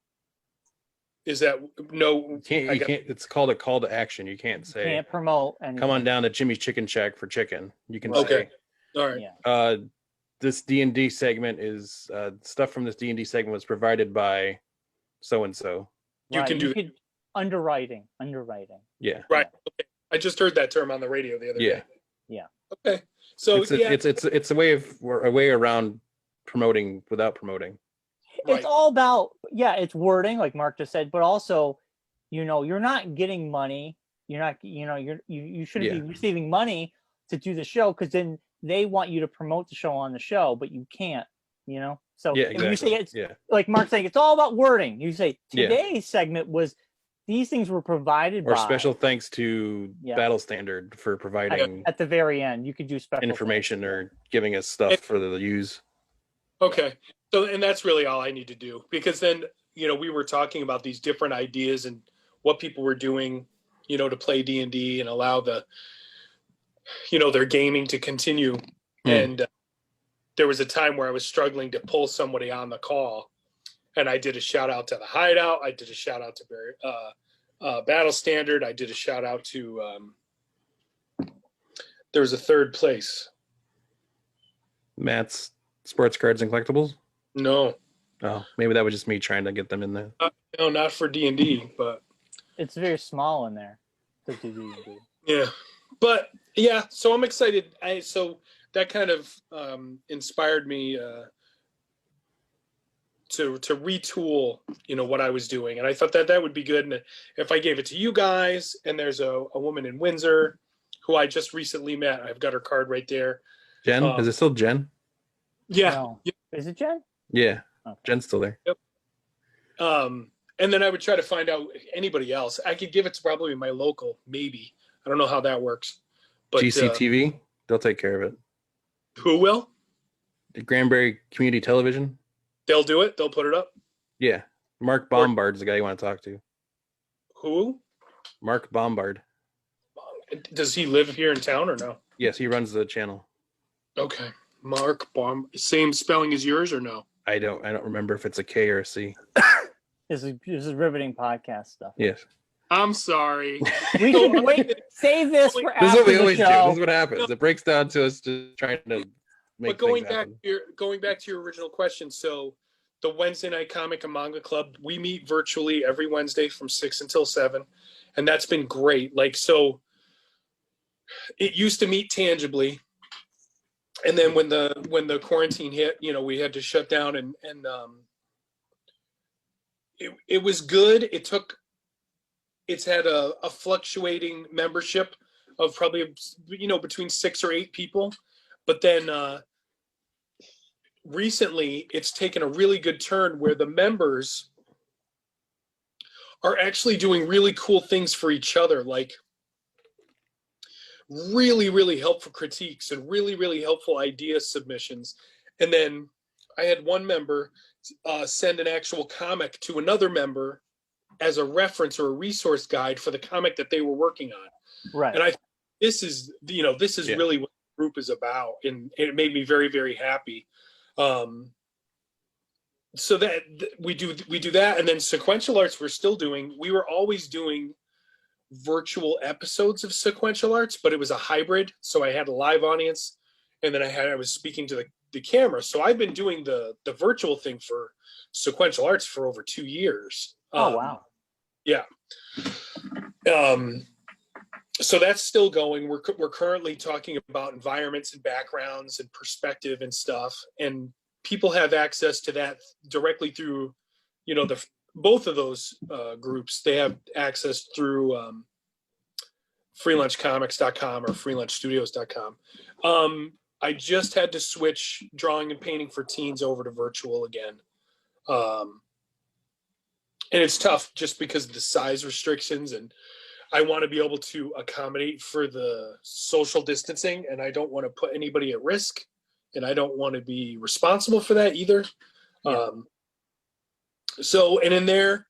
S3: Is that no?
S1: You can't. It's called a call to action. You can't say.
S2: Can't promote anything.
S1: Come on down to Jimmy's Chicken Shack for chicken. You can say.
S3: Okay. All right.
S2: Yeah.
S1: This D&D segment is stuff from this D&D segment was provided by so and so.
S3: You can do
S2: underwriting.
S1: Yeah.
S3: Right. Okay. I just heard that term on the radio the other day.
S2: Yeah.
S3: Okay. So
S1: it's a way around promoting without promoting.
S2: It's all about, it's wording, like Mark just said, but also, you're not getting money. You're not, you shouldn't be receiving money to do the show, because then they want you to promote the show on the show, but you can't, So
S1: exactly.
S2: You say it's like Mark's saying, it's all about wording. You say today's segment was, these things were provided by.
S1: Or special thanks to Battle Standard for providing
S2: at the very end. You could do special
S1: information or giving us stuff for the use.
S3: Okay. So, and that's really all I need to do, because then, we were talking about these different ideas and what people were doing, to play D&D and allow the, their gaming to continue. And there was a time where I was struggling to pull somebody on the call, and I did a shout out to the Hideout. I did a shout out to Battle Standard. I did a shout out to there was a third place.
S1: Matt's Sports Cards and Collectibles.
S3: No,
S1: Oh, maybe that was just me trying to get them in there.
S3: no, not for D&D, but
S2: It's very small in there. To do D&D.
S3: yeah, but yeah. So I'm excited. So that kind of inspired me to retool, what I was doing, and I thought that would be good. And if I gave it to you guys, and there's a woman in Windsor who I just recently met. I've got her card right there.
S1: Jen, is it still Jen?
S3: Yeah.
S2: No. Is it Jen?
S1: Yeah,
S2: Okay.
S1: Jen's still there.
S3: Yep. And then I would try to find out anybody else. I could give it to probably my local, maybe. I don't know how that works. But
S1: GCTV, they'll take care of it.
S3: Who will?
S1: The Granbury Community Television.
S3: They'll do it. They'll put it up.
S1: Yeah, Mark Bombard's the guy you want to talk to.
S3: Who?
S1: Mark Bombard.
S3: Does he live here in town or no?
S1: Yes, he runs the channel.
S3: Okay. Mark same spelling as yours or no?
S1: I don't remember if it's a K or a C.
S2: This is riveting podcast stuff.
S1: Yes.
S3: I'm sorry.
S2: We can save this for
S1: This is
S2: after
S1: what we
S2: the
S1: always do.
S2: show.
S1: This is what happens. It breaks down to us just trying to make
S3: But going
S1: things
S3: back
S1: happen.
S3: going back to your original question, so the Wednesday Night Comic and Manga Club, we meet virtually every Wednesday from 6 until 7, and that's been great. Like, so it used to meet tangibly, and then when the quarantine hit, we had to shut down, and it was good. It's had a fluctuating membership of probably between 6 or 8 people, but then recently it's taken a really good turn where the members are actually doing really cool things for each other, like really, really helpful critiques and really, really helpful idea submissions. And then I had one member send an actual comic to another member as a reference or a resource guide for the comic that they were working on.
S2: Right.
S3: And this is
S1: Yeah.
S3: really what the group is about, and it made me very, very happy. So that we do that, and then sequential arts we're still doing. We were always doing virtual episodes of sequential arts, but it was a hybrid. So I had a live audience, and then I was speaking to the camera. So I've been doing the virtual thing for sequential arts for over 2 years.
S2: Oh wow.
S3: Yeah. So that's still going. We're currently talking about environments and backgrounds and perspective and stuff, and people have access to that directly through, both of those groups. They have access through freelunchcomics.com or freelunchstudios.com. I just had to switch drawing and painting for teens over to virtual again. And it's tough just because of the size restrictions, and I want to be able to accommodate for the social distancing, and I don't want to put anybody at risk, and I don't want to be responsible for that either.
S2: Yeah.
S3: And in there,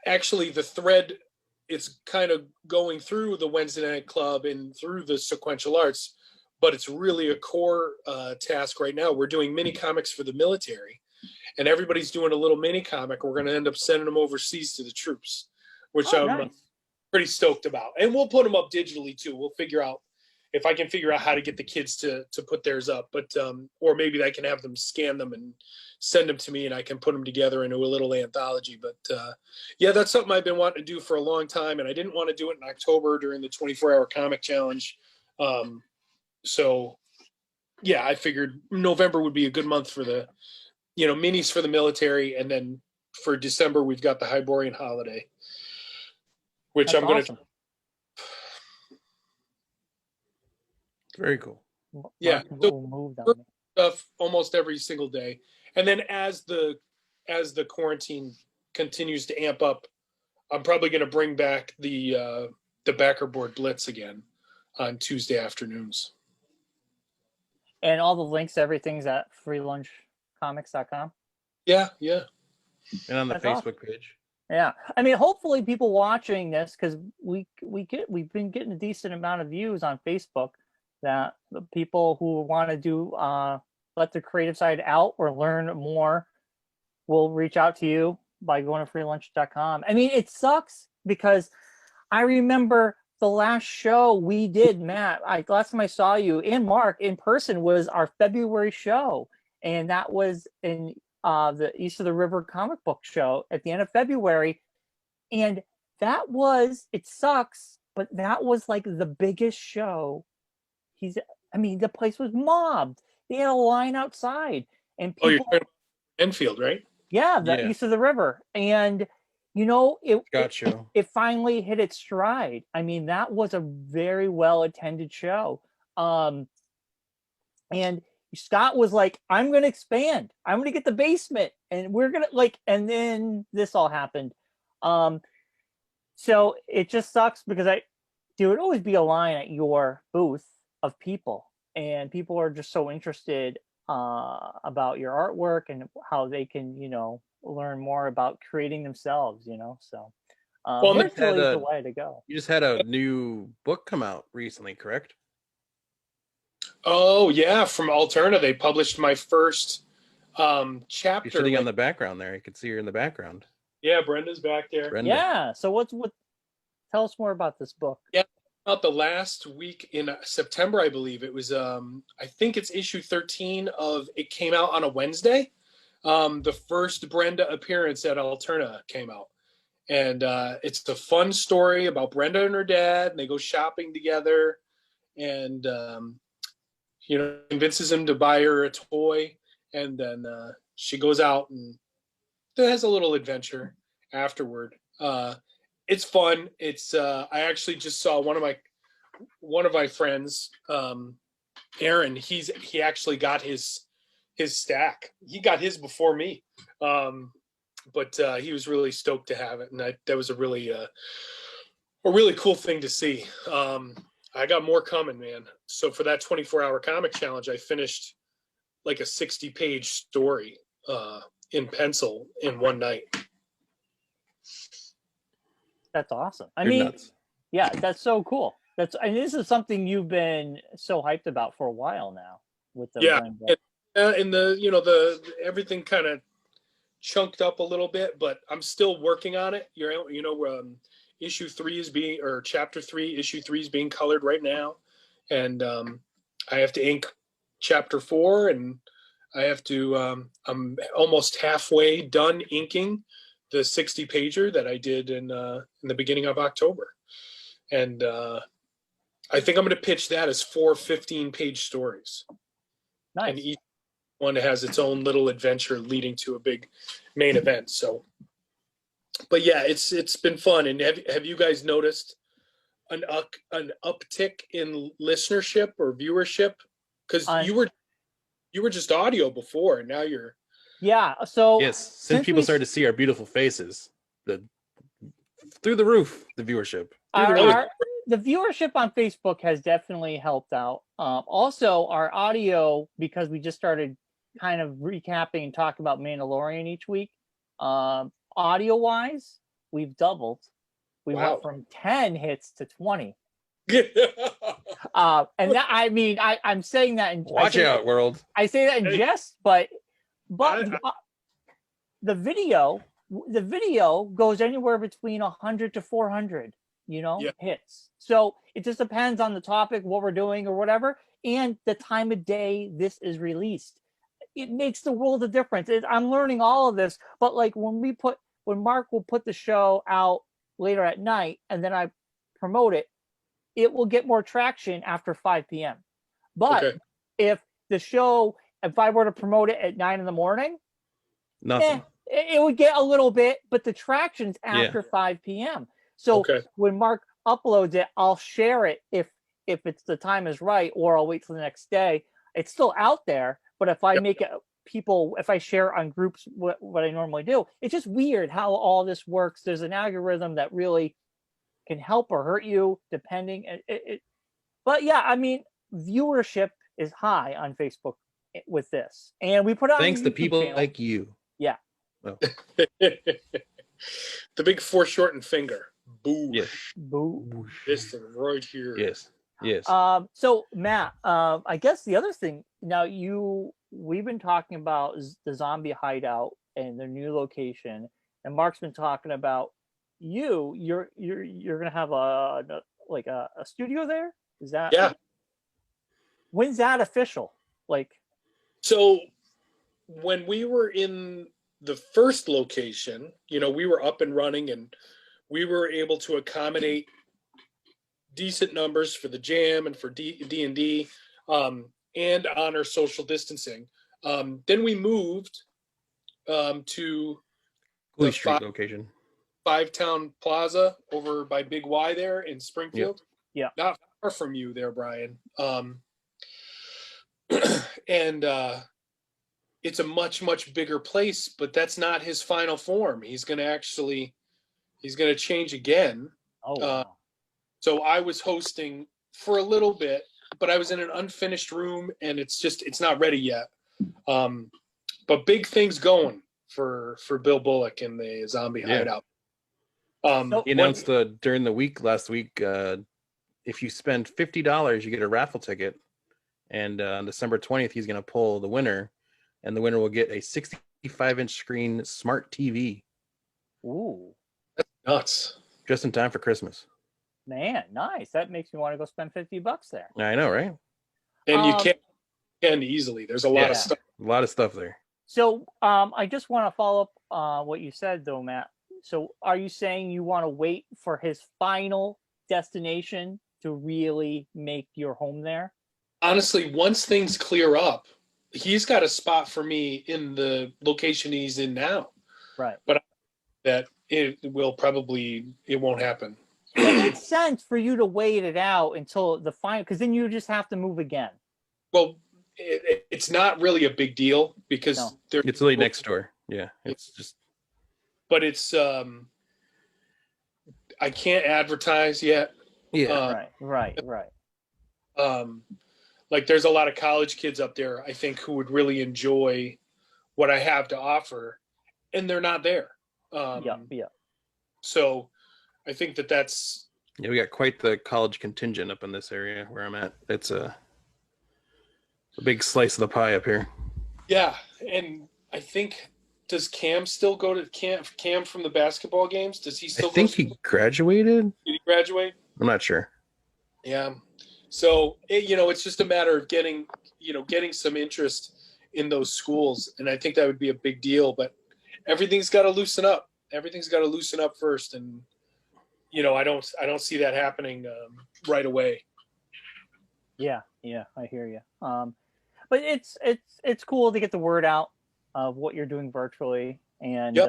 S3: actually the thread, it's kind of going through the Wednesday Night Club and through the sequential arts, but it's really a core task right now. We're doing mini comics for the military, and everybody's doing a little mini comic. We're going to end up sending them overseas to the troops, which I'm
S2: nice.
S3: pretty stoked about. And we'll put them up digitally too. We'll figure out if I can figure out how to get the kids to put theirs up, but or maybe I can have them scan them and send them to me, and I can put them together into a little anthology. But yeah, that's something I've been wanting to do for a long time, and I didn't want to do it in October during the 24-hour comic challenge. So yeah, I figured November would be a good month for the minis for the military, and then for December we've got the Hyborian holiday, which
S2: That's
S3: I'm going
S2: awesome.
S3: to.
S1: Very cool.
S3: Yeah,
S2: We'll move down there.
S3: Stuff almost every single day, and then as the quarantine continues to amp up, I'm probably going to bring back the backer board blitz again on Tuesday afternoons.
S2: And all the links, everything's at freelunchcomics.com.
S3: Yeah.
S1: And on the
S2: That's
S1: Facebook page.
S2: Yeah, I mean, hopefully people watching this, because we've been getting a decent amount of views on Facebook, that the people who want to do let their creative side out or learn more will reach out to you by going to freelunch.com. I mean, it sucks because I remember the last show we did, Matt, last time I saw you and Mark in person was our February show. And that was in the East of the River comic book show at the end of February. And that was, it sucks, but that was like the biggest show. The place was mobbed. They had a line outside. And
S3: Oh, you're
S2: people,
S3: talking about Enfield, right?
S2: the East of the River. And, it finally hit its stride. I mean, that was a very well attended show. And Scott was like, I'm going to expand. I'm going to get the basement. And we're going to and then this all happened. So it just sucks because there would always be a line at your booth of people. And people are just so interested about your artwork and how they can, learn more about creating themselves, so virtually is the way to go.
S1: You just had a new book come out recently, correct?
S3: Oh yeah, from Alterna. They published my first chapter.
S1: You're sitting on the background there. You can see her in the background.
S3: Yeah, Brenda's back there.
S1: Brenda.
S2: Yeah. So tell us more about this book.
S3: Yeah, about the last week in September, I believe. It was I think it's issue 13 of, it came out on a Wednesday. The first Brenda appearance at Alterna came out. And it's a fun story about Brenda and her dad, and they go shopping together, and convinces him to buy her a toy, and then she goes out and has a little adventure afterward. It's fun. It's I actually just saw one of my friends, Aaron. He actually got his stack. He got his before me. But he was really stoked to have it, and that was a really cool thing to see. I got more coming, man. So for that 24-hour comic challenge, I finished like a 60-page story in pencil in one night.
S2: That's awesome.
S1: You're nuts.
S2: Yeah, that's so cool. This is something you've been so hyped about for a while now with the
S3: and the everything kind of chunked up a little bit, but I'm still working on it. Issue 3 is being, or chapter 3, issue 3 is being colored right now, and I have to ink chapter 4, and I have to. I'm almost halfway done inking the 60 pager that I did in the beginning of October, and I think I'm going to pitch that as 4 15-page stories.
S2: Nice.
S3: And each one has its own little adventure leading to a big main event. So, but yeah, it's been fun. And have you guys noticed an uptick in listenership or viewership? Because you were just audio before, and now you're.
S2: Yeah. So
S1: yes, since people started to see our beautiful faces, through the roof, the viewership.
S2: The viewership on Facebook has definitely helped out. Also, our audio, because we just started kind of recapping and talking about Mandalorian each week. Audio-wise, we've doubled. We went from 10 hits to 20. And that, I'm saying that in
S1: watch out, world.
S2: I say that in jest, but the video goes anywhere between 100 to 400. Hits. So it just depends on the topic, what we're doing or whatever, and the time of day this is released. It makes the world of difference. I'm learning all of this, but like when Mark will put the show out later at night and then I promote it, it will get more traction after 5 p.m. But if I were to promote it at 9 a.m,
S1: nothing.
S2: It would get a little bit, but the traction's after 5 p.m. So when Mark uploads it, I'll share it if it's the time is right, or I'll wait till the next day. It's still out there, but if I make it if I share on groups what I normally do, it's just weird how all this works. There's an algorithm that really can help or hurt you depending. But yeah, viewership is high on Facebook with this, and we put it on
S1: thanks to people
S2: channel.
S1: like you.
S2: Yeah.
S1: Oh.
S3: The big foreshortened finger. Boo.
S1: Yes.
S2: Boo.
S3: This thing right here.
S1: Yes. Yes.
S2: So Matt, I guess the other thing now we've been talking about the zombie hideout and their new location, and Mark's been talking about you're gonna have a like a studio there? Is that
S3: Yeah.
S2: When's that official? Like,
S3: So when we were in the first location, we were up and running and we were able to accommodate decent numbers for the jam and for D&D, and honor social distancing. Then we moved to
S1: Cooley
S3: the
S1: Street location.
S3: Five Town Plaza over by Big Y there in Springfield.
S2: Yeah.
S3: Not far from you there, Brian. And it's a much, much bigger place, but that's not his final form. He's going to change again.
S2: oh, wow.
S3: So I was hosting for a little bit, but I was in an unfinished room and it's not ready yet. But big things going for Bill Bullock and the Zombie Hideout.
S1: He announced during the week last week, if you spend $50, you get a raffle ticket. And on December 20th, he's going to pull the winner. And the winner will get a 65-inch screen smart TV.
S2: Ooh.
S3: That's nuts.
S1: Just in time for Christmas.
S2: Man, nice. That makes me want to go spend $50 there.
S1: I know, right?
S3: And you can easily. There's a lot of stuff.
S1: A lot of stuff there.
S2: So I just want to follow up what you said, though, Matt. So are you saying you want to wait for his final destination to really make your home there?
S3: Honestly, once things clear up, he's got a spot for me in the location he's in now.
S2: Right.
S3: But that it won't happen.
S2: It makes sense for you to wait it out until the final, because then you just have to move again.
S3: Well, it's not really a big deal because
S1: it's really next door. Yeah, it's just.
S3: But it's I can't advertise yet.
S1: Yeah.
S2: Right.
S3: Like there's a lot of college kids up there, I think, who would really enjoy what I have to offer, and they're not there.
S2: Yeah.
S3: So I think that's.
S1: Yeah, we got quite the college contingent up in this area where I'm at. It's a big slice of the pie up here.
S3: Yeah, and I think, does Cam still go to Cam from the basketball games? Does he still?
S1: I think he graduated.
S3: Did he graduate?
S1: I'm not sure.
S3: Yeah. So it's just a matter of getting some interest in those schools, and I think that would be a big deal. But everything's got to loosen up. Everything's got to loosen up first, and I don't see that happening right away.
S2: Yeah, I hear you. But it's cool to get the word out of what you're doing virtually and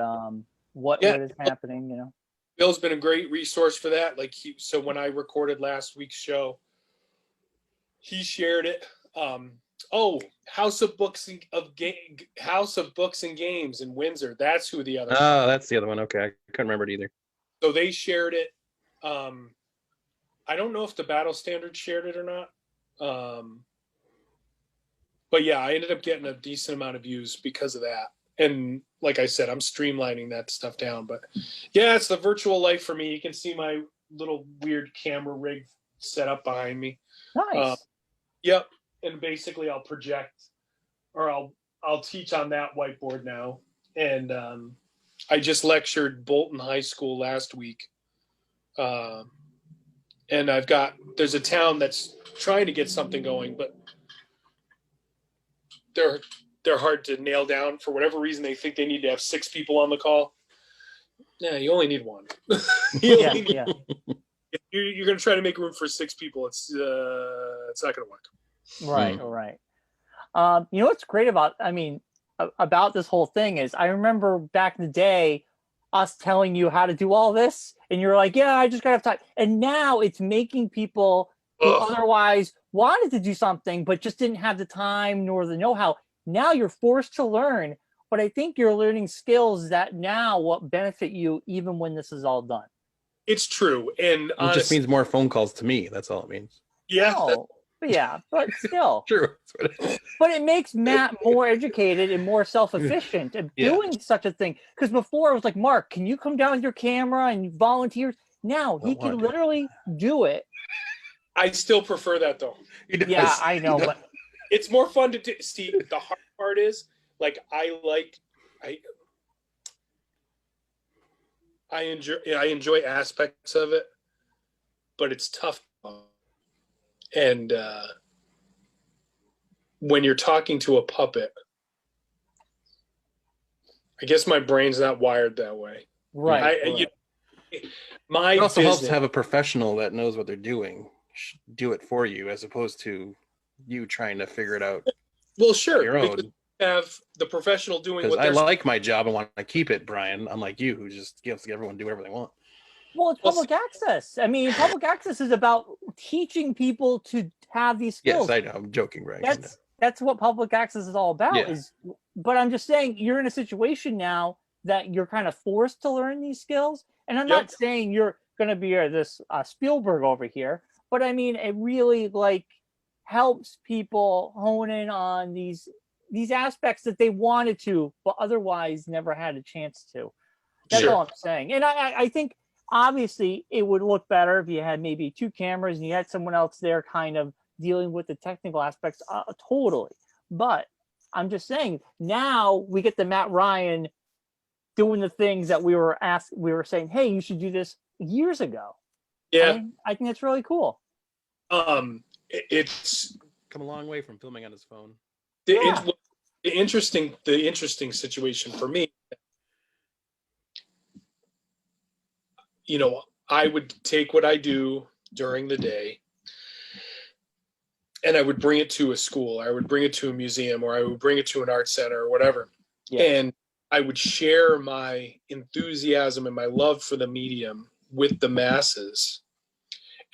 S2: what is happening.
S3: Bill's been a great resource for that. So when I recorded last week's show, he shared it. House of Books and Games in Windsor. That's who the other.
S1: Oh, that's the other one. Okay, I couldn't remember it either.
S3: So they shared it. I don't know if the Battle Standard shared it or not. But yeah, I ended up getting a decent amount of views because of that. And like I said, I'm streamlining that stuff down. But yeah, it's the virtual life for me. You can see my little weird camera rig set up behind me.
S2: Nice.
S3: Yep. And basically I'll project, or I'll teach on that whiteboard now. And I just lectured Bolton High School last week. And there's a town that's trying to get something going, but they're hard to nail down. For whatever reason, they think they need to have 6 people on the call. Yeah, you only need 1.
S2: Yeah.
S3: You're going to try to make room for 6 people. It's not going to work.
S2: Right. What's great about this whole thing is I remember back in the day us telling you how to do all this and you're like, yeah, I just gotta have time. And now it's making people who otherwise wanted to do something but just didn't have the time nor the know-how. Now you're forced to learn, but I think you're learning skills that now will benefit you even when this is all done.
S3: It's true. And
S1: it just means more phone calls to me. That's all it means.
S3: Yeah.
S2: But still.
S1: True.
S2: But it makes Matt more educated and more self-efficient at doing such a thing. Because before it was like, Mark, can you come down with your camera and volunteer? Now he can literally do it.
S3: I still prefer that though.
S2: Yeah, I know. But
S3: it's more fun to see. The hard part is I enjoy aspects of it. but it's tough. And when you're talking to a puppet, I guess my brain's not wired that way.
S2: Right.
S3: My
S1: It also helps to
S3: business,
S1: have a professional that knows what they're doing do it for you, as opposed to you trying to figure it out
S3: well, sure,
S1: your
S3: because
S1: own.
S3: you have the professional doing
S1: Because
S3: what
S1: I
S3: they're
S1: like my job and want to keep it, Brian, unlike you, who just gives everyone to do whatever they want.
S2: Well, it's
S3: Well,
S2: public access. I mean, public access is about teaching people to have these
S1: Yes,
S2: skills.
S1: I know. I'm joking, Brian. Calm down.
S2: That's what public access is all about.
S1: Yeah.
S2: But I'm just saying you're in a situation now that you're kind of forced to learn these skills. And I'm
S3: Yep.
S2: not saying you're going to be this Spielberg over here, but I mean, it really like helps people hone in on these aspects that they wanted to, but otherwise never had a chance to. That's
S3: Sure.
S2: all I'm saying. And I think obviously it would look better if you had maybe 2 cameras and you had someone else there kind of dealing with the technical aspects. Totally. But I'm just saying now we get the Matt Ryan doing the things that we were saying, hey, you should do this years ago.
S3: Yeah.
S2: I think that's really cool.
S3: It's
S1: come a long way from filming on his phone.
S3: the interesting situation for me. You know, I would take what I do during the day and I would bring it to a school, I would bring it to a museum, or I would bring it to an art center or whatever.
S2: Yeah.
S3: And I would share my enthusiasm and my love for the medium with the masses.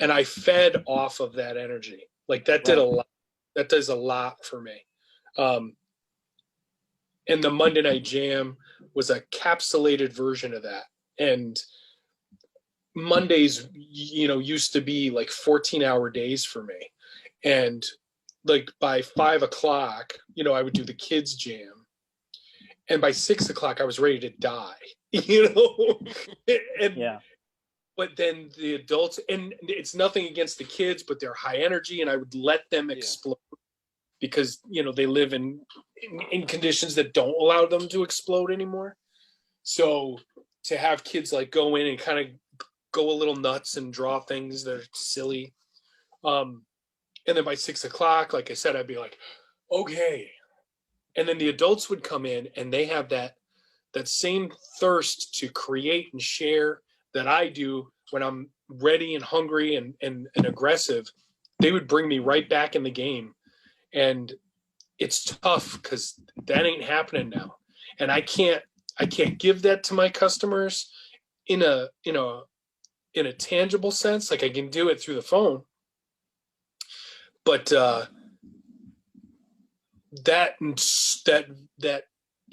S3: And I fed off of that energy. Like that did a lot. That does a lot for me. And the Monday Night Jam was a capsulated version of that. And Mondays, you know, used to be like 14-hour days for me. And like by 5 o'clock, you know, I would do the kids jam. And by 6 o'clock, I was ready to die, you know? And,
S2: yeah.
S3: But then the adults, and it's nothing against the kids, but they're high energy, and I would let them explode because, you know, they live in conditions that don't allow them to explode anymore. So to have kids like go in and kind of go a little nuts and draw things that are silly. And then by 6 o'clock, like I said, I'd be like, okay. And then the adults would come in and they have that same thirst to create and share that I do when I'm ready and hungry and aggressive. They would bring me right back in the game. And it's tough because that ain't happening now. And I can't give that to my customers in a tangible sense. Like I can do it through the phone. But that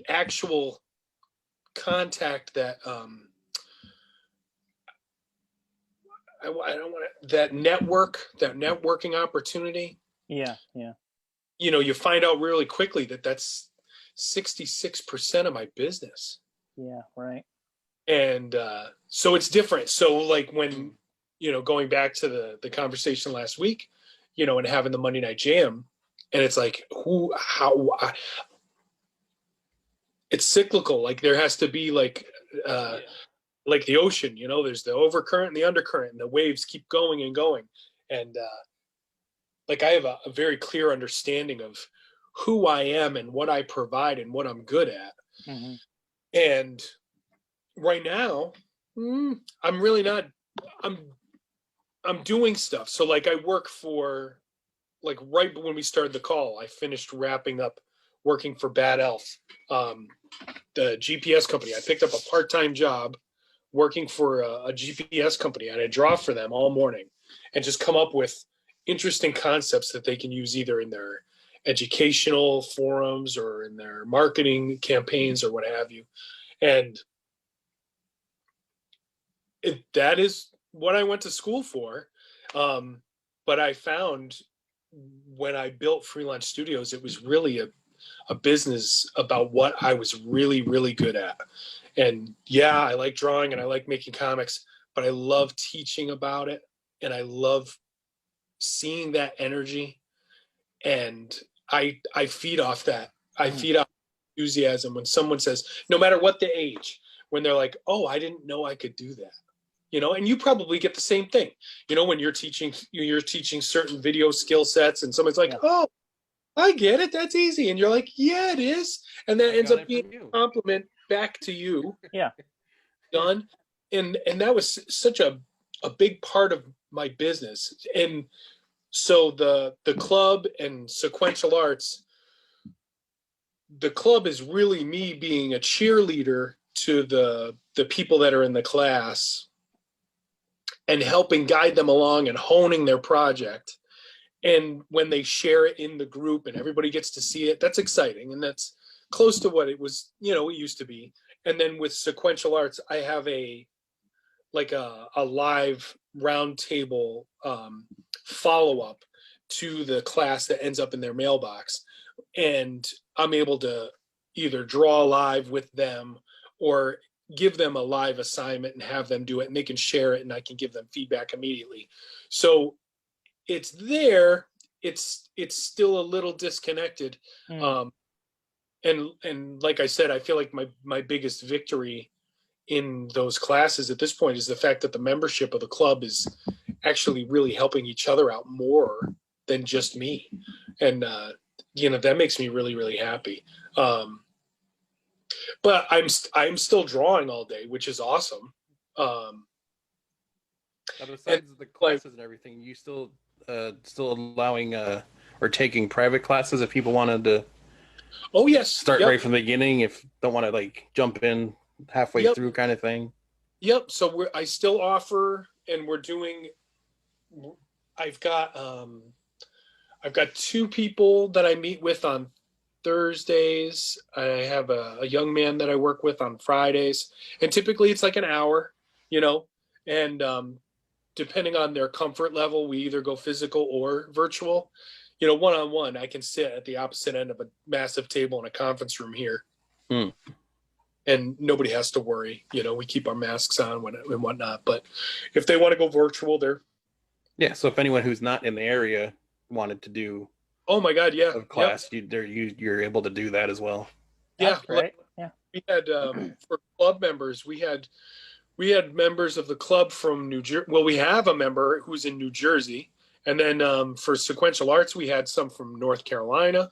S3: actual contact, that I don't want that networking opportunity.
S2: Yeah.
S3: You know, you find out really quickly that that's 66% of my business.
S2: Yeah, right.
S3: And so it's different. So like when, you know, going back to the conversation last week, you know, and having the Monday Night Jam, and it's like, it's cyclical. Like there has to be like the ocean, you know, there's the overcurrent and the undercurrent, and the waves keep going and going. And like I have a very clear understanding of who I am and what I provide and what I'm good at.
S2: Mm-hmm.
S3: And right now, I'm really not. I'm doing stuff. So like I work for, like right when we started the call, I finished wrapping up working for Bad Elf, the GPS company. I picked up a part-time job working for a GPS company, and I draw for them all morning and just come up with interesting concepts that they can use either in their educational forums or in their marketing campaigns or what have you. And that is what I went to school for. But I found when I built Freelance Studios, it was really a business about what I was really, really good at. And yeah, I like drawing and I like making comics, but I love teaching about it. And I love seeing that energy. And I feed off that. I feed off enthusiasm when someone says, no matter what the age, when they're like, oh, I didn't know I could do that. and you probably get the same thing, when you're teaching certain video skill sets and someone's like,
S2: Yeah.
S3: oh, I get it. That's easy. And you're like, yeah, it is. And that
S1: I
S3: ends
S1: got
S3: up
S1: it
S3: being
S1: from
S3: a
S1: you.
S3: compliment back to you.
S2: Yeah.
S3: Done. And that was such a big part of my business. And so the club and sequential arts, the club is really me being a cheerleader to the people that are in the class and helping guide them along and honing their project. And when they share it in the group and everybody gets to see it, that's exciting. And that's close to what it was, it used to be. And then with sequential arts, I have a live roundtable follow-up to the class that ends up in their mailbox. And I'm able to either draw live with them or give them a live assignment and have them do it, and they can share it and I can give them feedback immediately. So it's there. It's still a little disconnected. And like I said, I feel like my biggest victory in those classes at this point is the fact that the membership of the club is actually really helping each other out more than just me. And, that makes me really, really happy. But I'm still drawing all day, which is awesome.
S1: Now, besides the classes and everything, you still allowing or taking private classes if people wanted to
S3: oh yes,
S1: start right from the beginning, if don't want to like jump in halfway through kind of thing.
S3: Yep. So I still offer, and we're doing. I've got 2 people that I meet with on Thursdays. I have a young man that I work with on Fridays, and typically it's like an hour, and depending on their comfort level, we either go physical or virtual. One-on-one, I can sit at the opposite end of a massive table in a conference room here. And nobody has to worry. We keep our masks on and whatnot. But if they want to go virtual, they're...
S1: Yeah, so if anyone who's not in the area wanted to do
S3: oh my God, yeah,
S1: a class, you're able to do that as well.
S2: That's right. Yeah.
S3: We had for club members, we had members of the club from New Jersey. Well, we have a member who's in New Jersey, and then for sequential arts, we had some from North Carolina.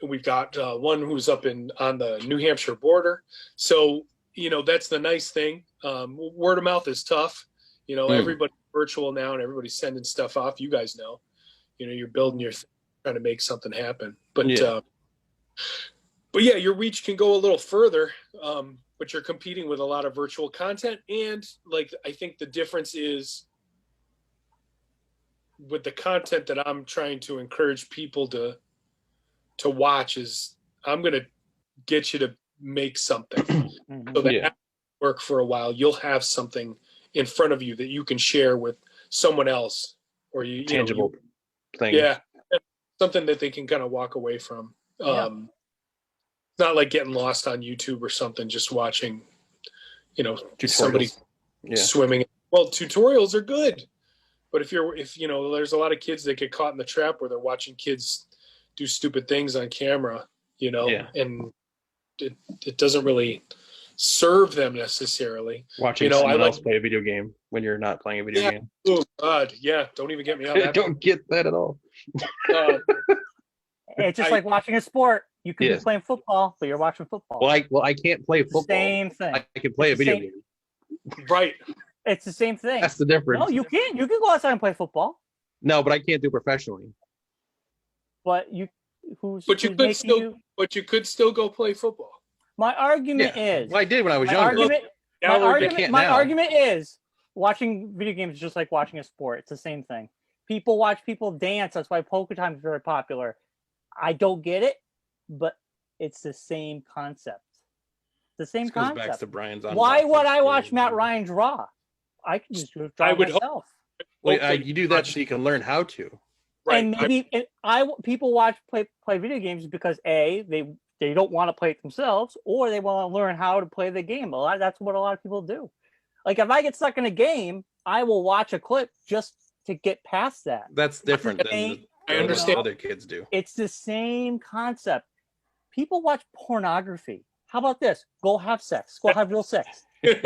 S3: We've got one who's up on the New Hampshire border. So that's the nice thing. Word of mouth is tough. Everybody's virtual now, and everybody's sending stuff off. You guys know. You're building your trying to make something happen. But yeah, your reach can go a little further. But you're competing with a lot of virtual content, and I think the difference is with the content that I'm trying to encourage people to watch is I'm going to get you to make something so that work for a while. You'll have something in front of you that you can share with someone else, or
S1: tangible thing.
S3: Yeah, something that they can kind of walk away from. It's not like getting lost on YouTube or something, just watching, somebody swimming. Well, tutorials are good, but if there's a lot of kids that get caught in the trap where they're watching kids do stupid things on camera, and it doesn't really serve them necessarily.
S1: Watching someone else play a video game when you're not playing a video game.
S3: Oh God, yeah! Don't even get me on that.
S1: Don't get that at all.
S2: It's just like watching a sport. You could be playing football, but you're watching football.
S1: Well, I can't play football.
S2: Same thing.
S1: I can play a video game.
S3: Right.
S2: It's the same thing.
S1: That's the difference.
S2: No, you can. You can go outside and play football.
S1: No, but I can't do professionally.
S2: But you
S3: could still go play football.
S2: My argument is.
S1: Well, I did when I was younger.
S2: My argument is watching video games is just like watching a sport. It's the same thing. People watch people dance. That's why Polka Time is very popular. I don't get it, but it's the same concept. The same concept. Goes back to Bryan's. Why would I watch Matt Ryan draw? I can just draw myself.
S1: You do that so you can learn how to.
S2: Right. And maybe people play video games because they don't want to play it themselves, or they want to learn how to play the game. That's what a lot of people do. Like if I get stuck in a game, I will watch a clip just to get past that.
S1: That's different than I understand other kids do.
S2: It's the same concept. People watch pornography How about this? Go have sex. Go have real sex.
S1: But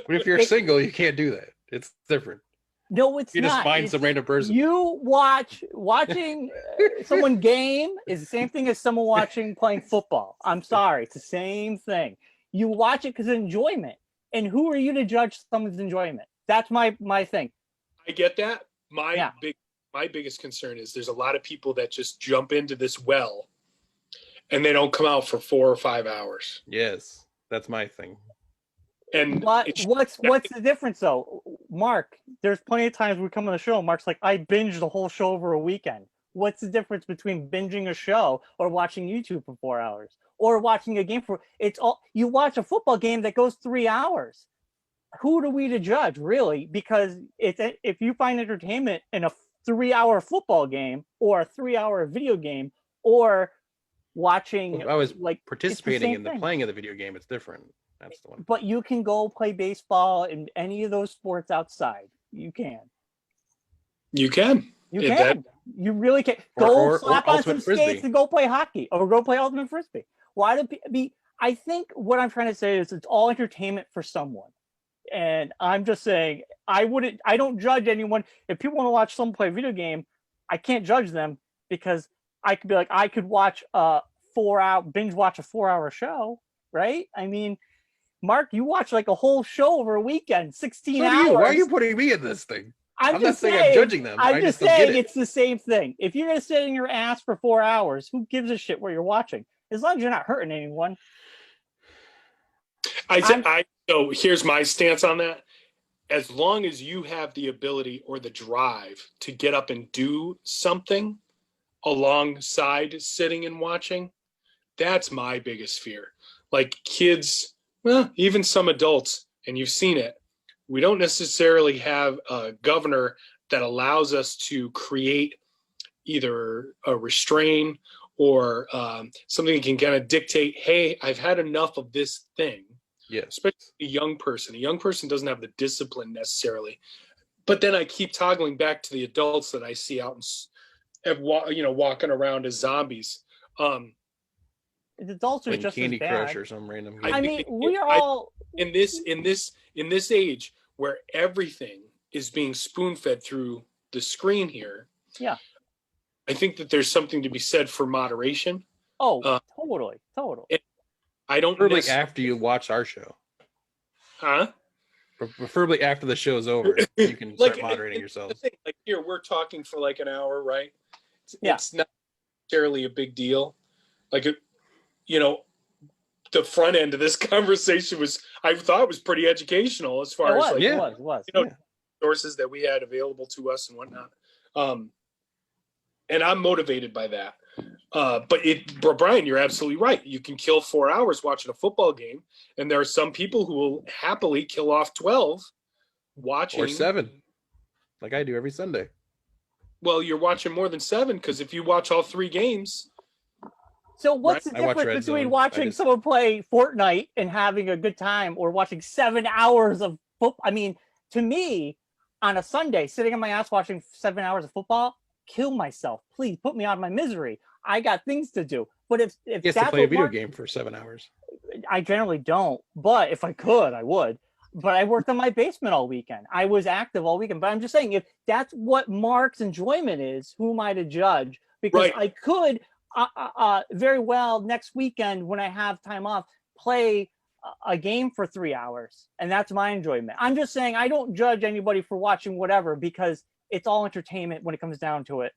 S1: if you're single, you can't do that. It's different.
S2: No, it's
S1: You
S2: not.
S1: just find
S2: It's,
S1: some random person.
S2: You watching someone game is the same thing as someone playing football. I'm sorry, it's the same thing. You watch it because of enjoyment, and who are you to judge someone's enjoyment? That's my thing.
S3: I get that. My biggest concern is there's a lot of people that just jump into this well, and they don't come out for 4 or 5 hours.
S1: Yes, that's my thing.
S3: And
S2: what's the difference though, Mark? There's plenty of times we come on the show. Mark's like, I binged the whole show over a weekend. What's the difference between binging a show or watching YouTube for 4 hours or watching a game for? It's all you watch a football game that goes 3 hours. Who are we to judge, really? Because if you find entertainment in a 3-hour football game or a 3-hour video game or watching,
S1: I was
S2: like
S1: participating in the playing of the video game. It's different. That's the one.
S2: But you can go play baseball and any of those sports outside. You can.
S3: You can.
S2: You really can. Go slap on some skates and go play hockey or go play ultimate frisbee. Why do be? I think what I'm trying to say is it's all entertainment for someone. And I'm just saying I don't judge anyone. If people want to watch someone play a video game, I can't judge them because I could be like, I could watch binge watch a 4-hour show, right? I mean, Mark, you watch like a whole show over a weekend, 16 hours.
S1: Why are you putting me in this thing?
S2: I'm
S1: not saying I'm judging them.
S2: I'm just saying it's the same thing. If you're going to sit in your ass for 4 hours, who gives a shit what you're watching? As long as you're not hurting anyone.
S3: So here's my stance on that. As long as you have the ability or the drive to get up and do something alongside sitting and watching, that's my biggest fear. Like kids, well, even some adults, and you've seen it, we don't necessarily have a governor that allows us to create either a restraint or something that can kind of dictate, hey, I've had enough of this thing.
S1: Yeah.
S3: Especially a young person. A young person doesn't have the discipline necessarily. But then I keep toggling back to the adults that I see out and walking around as zombies.
S2: The adults are just
S1: Candy
S2: as bad.
S1: Crush or some random
S2: I mean, we are all
S3: in this age where everything is being spoon-fed through the screen here.
S2: Yeah.
S3: I think that there's something to be said for moderation.
S2: Oh, totally.
S3: I don't
S1: preferably after you watch our show.
S3: Huh?
S1: Preferably after the show's over, you can start moderating yourselves.
S3: Like here, we're talking for like an hour, right?
S2: Yeah.
S3: It's not necessarily a big deal. Like, the front end of this conversation I thought was pretty educational as far as
S2: it was.
S3: Sources that we had available to us and whatnot. And I'm motivated by that. But Brian, you're absolutely right. You can kill 4 hours watching a football game, and there are some people who will happily kill off 12 watching.
S1: Or 7, like I do every Sunday.
S3: Well, you're watching more than 7 because if you watch all 3 games.
S2: So what's the difference between watching someone play Fortnite and having a good time or watching 7 hours of football? I mean, to me, on a Sunday, sitting on my ass watching 7 hours of football, kill myself. Please put me out of my misery. I got things to do. But if
S1: that's to play a video game for 7 hours.
S2: I generally don't. But if I could, I would. But I worked in my basement all weekend. I was active all weekend. But I'm just saying, if that's what Mark's enjoyment is, who am I to judge? Because I could very well next weekend when I have time off play a game for 3 hours, and that's my enjoyment. I'm just saying I don't judge anybody for watching whatever because it's all entertainment when it comes down to it.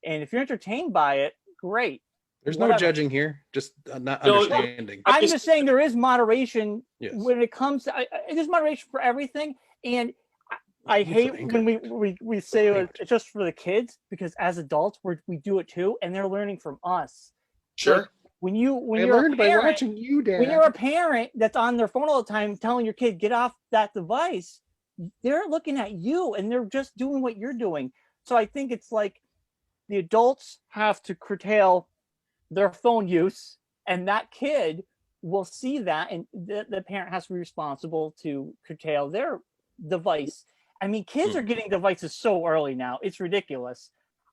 S2: And if you're entertained by it, great.
S1: There's no judging here, just not understanding.
S2: I'm just saying there is moderation when it comes to there's moderation for everything. And I hate when we say it's just for the kids, because as adults we do it too, and they're learning from us.
S3: Sure.
S2: Like when you're a parent, by watching you, Dad. When you're a parent that's on their phone all the time telling your kid get off that device, they're looking at you and they're just doing what you're doing. So I think it's like the adults have to curtail their phone use, and that kid will see that, and the parent has to be responsible to curtail their device. I mean, kids are getting devices so early now. It's ridiculous.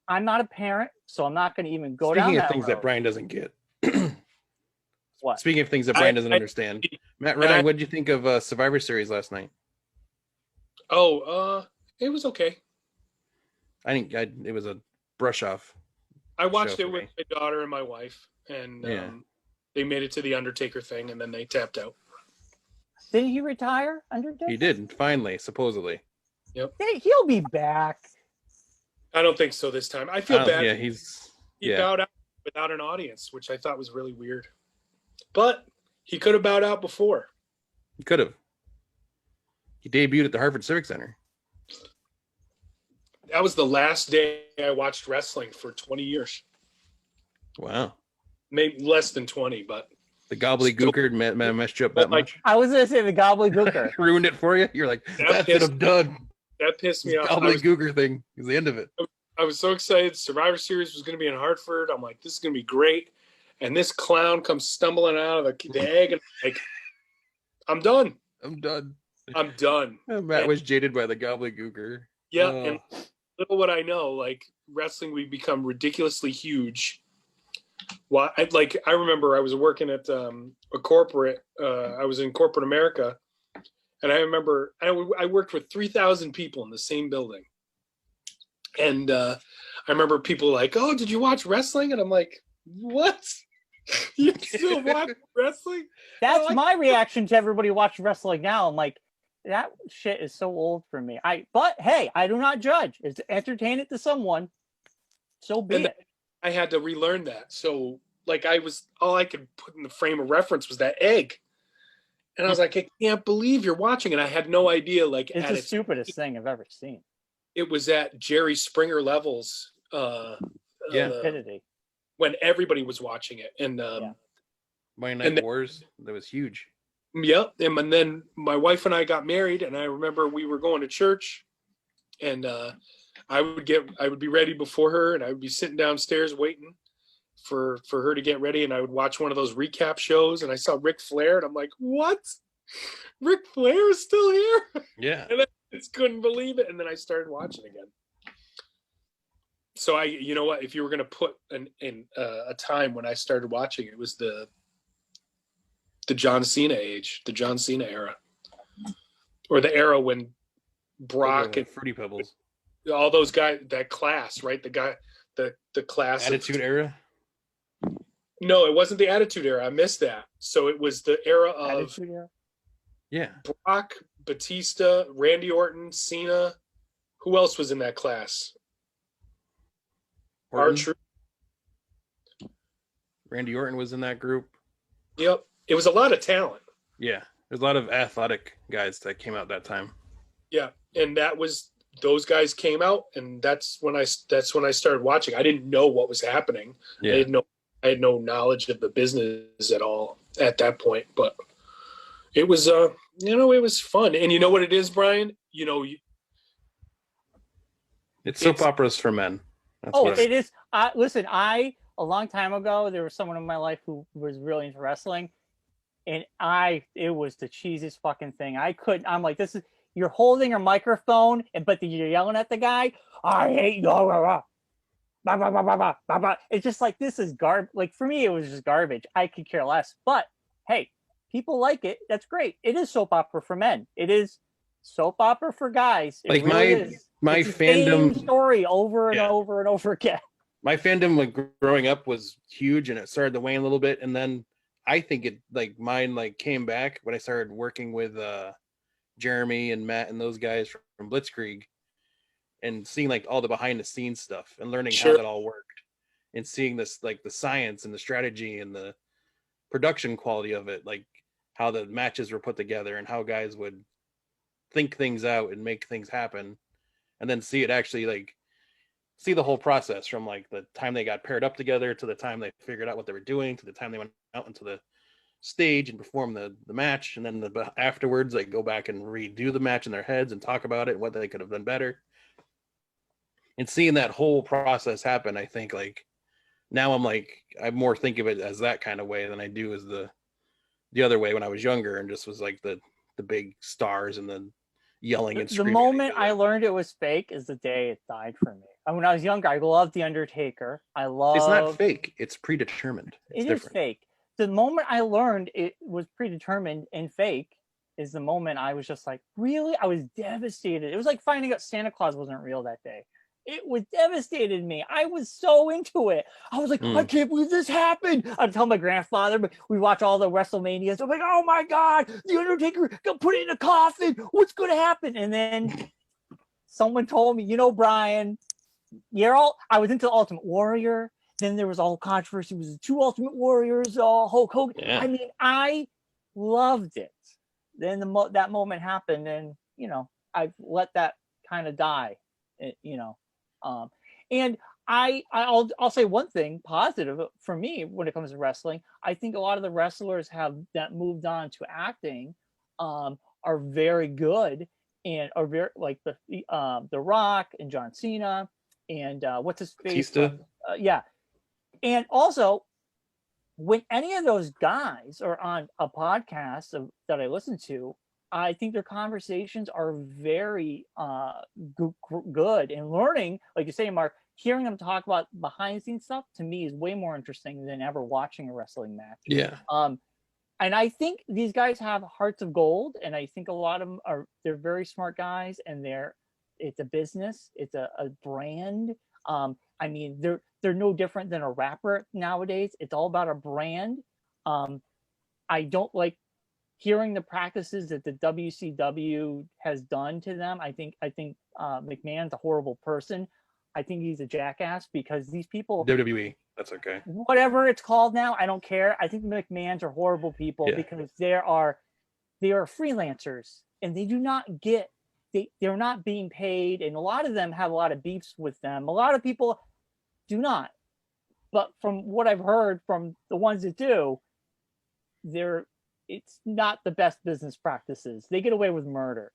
S2: I'm not a parent, so I'm not going to even go down that road.
S1: Speaking of things that Brian doesn't get.
S2: What?
S1: Speaking of things that Brian doesn't understand, Matt Ryan, what did you think of Survivor Series last night?
S3: It was okay.
S1: It was a brush off.
S3: I watched it with my daughter and my wife, and
S1: Yeah.
S3: they made it to the Undertaker thing, and then they tapped out.
S2: Didn't he retire, Undertaker?
S1: He did, finally, supposedly.
S3: Yep.
S2: He'll be back.
S3: I don't think so this time. I feel bad.
S1: Yeah,
S3: he bowed out without an audience, which I thought was really weird. But he could have bowed out before.
S1: He could have. He debuted at the Hartford Civic Center.
S3: That was the last day I watched wrestling for 20 years.
S1: Wow.
S3: Maybe less than 20, but
S1: the gobbledygooker messed you up that much.
S2: I was gonna say the gobbledygooker
S1: ruined it for you. You're like, that's it. I'm done.
S3: That pissed me off.
S1: Gobbledygooker thing is the end of it.
S3: I was so excited. Survivor Series was going to be in Hartford. I'm like, this is going to be great. And this clown comes stumbling out of the egg, and I'm like, I'm done. I'm done.
S1: Matt was jaded by the gobbledygooker.
S3: Yeah, and little what I know, like wrestling, we've become ridiculously huge. Well, I remember I was working at a corporate. I was in corporate America, and I remember I worked with 3,000 people in the same building. And I remember people like, "Oh, did you watch wrestling?" And I'm like, "What? You still watch wrestling?"
S2: That's my reaction to everybody watching wrestling now. I'm like, that shit is so old for me. But hey, I do not judge. It's entertaining to someone. So be it.
S3: I had to relearn that. So like all I could put in the frame of reference was that egg. And I was like, I can't believe you're watching. And I had no idea. Like,
S2: it's the stupidest thing I've ever seen.
S3: It was at Jerry Springer levels. When everybody was watching it. And
S1: Monday Night Wars, that was huge.
S3: Yep. And then my wife and I got married, and I remember we were going to church, and I would be ready before her, and I would be sitting downstairs waiting for her to get ready, and I would watch one of those recap shows, and I saw Ric Flair, and I'm like, what? Ric Flair is still here?
S1: Yeah.
S3: And I just couldn't believe it, and then I started watching again. So you know what? If you were going to put a time when I started watching, it was the John Cena age, the John Cena era, or the era when Brock and
S1: Fruity Pebbles,
S3: all those guys, that class, right? The class
S1: Attitude Era.
S3: No, it wasn't the Attitude Era. I missed that. So it was the era of
S2: Attitude Era?
S1: Yeah,
S3: Brock, Batista, Randy Orton, Cena. Who else was in that class? R-Truth.
S1: Randy Orton was in that group.
S3: Yep. It was a lot of talent.
S1: Yeah. There's a lot of athletic guys that came out that time.
S3: Yeah. And those guys came out, and that's when I started watching. I didn't know what was happening.
S1: Yeah.
S3: I had no knowledge of the business at all at that point, but it was it was fun. And you know what it is, Brian?
S1: It's soap operas for men.
S2: That's it is. Listen, a long time ago, there was someone in my life who was really into wrestling, and it was the cheesiest fucking thing. I'm like, you're holding a microphone, but you're yelling at the guy. I hate you. Blah, blah, blah. It's just like, this is garbage. Like, for me, it was just garbage. I could care less. But hey, people like it. That's great. It is soap opera for men. It is soap opera for guys. It
S1: like
S3: really
S1: my fandom
S2: story over and over and over again.
S1: My fandom, like, growing up, was huge, and it started to wane a little bit, and then I think mine came back when I started working with Jeremy and Matt and those guys from Blitzkrieg, and seeing like all the behind the scenes stuff and learning how that all worked, and seeing this, like, the science and the strategy and the production quality of it, like how the matches were put together and how guys would think things out and make things happen, and then see it actually, see the whole process from like the time they got paired up together to the time they figured out what they were doing to the time they went out into the stage and perform the match, and then afterwards they go back and redo the match in their heads and talk about it and what they could have done better. And seeing that whole process happen, I think, like, now I more think of it as that kind of way than I do as the other way when I was younger and just was like the big stars and the yelling and screaming.
S2: The moment I learned it was fake is the day it died for me. When I was younger, I loved The Undertaker.
S1: It's not fake. It's predetermined. It's different.
S2: Is fake. the moment I learned it was predetermined and fake is the moment I was just like, really? I was devastated. It was like finding out Santa Claus wasn't real that day. It was devastated me. I was so into it. I was like, I can't believe this happened. I'd tell my grandfather, but we watch all the WrestleManias. I'm like, oh my God, the Undertaker got put in a coffin. What's going to happen? And then someone told me, Brian, I was into Ultimate Warrior. Then there was all controversy. It was the two Ultimate Warriors, Hulk Hogan.
S1: Yeah.
S2: I mean, I loved it. Then that moment happened, and I let that kind of die. And I'll say one thing positive for me when it comes to wrestling. I think a lot of the wrestlers that moved on to acting are very good and are very like the Rock and John Cena and what's his face?
S1: Batista.
S2: Yeah. And also, when any of those guys are on a podcast that I listen to, I think their conversations are very good. And learning, like you say, Mark, hearing them talk about behind the scenes stuff to me is way more interesting than ever watching a wrestling match.
S1: Yeah.
S2: And I think these guys have hearts of gold, and I think a lot of them they're very smart guys, and it's a business, it's a brand. I mean, they're no different than a rapper nowadays. It's all about a brand. I don't like hearing the practices that the WCW has done to them. I think McMahon's a horrible person. I think he's a jackass because these people,
S1: WWE, that's okay.
S2: Whatever it's called now, I don't care. I think the McMahons are horrible people because they are freelancers and they do not get they're not being paid, and a lot of them have a lot of beefs with them. A lot of people do not, but from what I've heard from the ones that do, it's not the best business practices. They get away with murder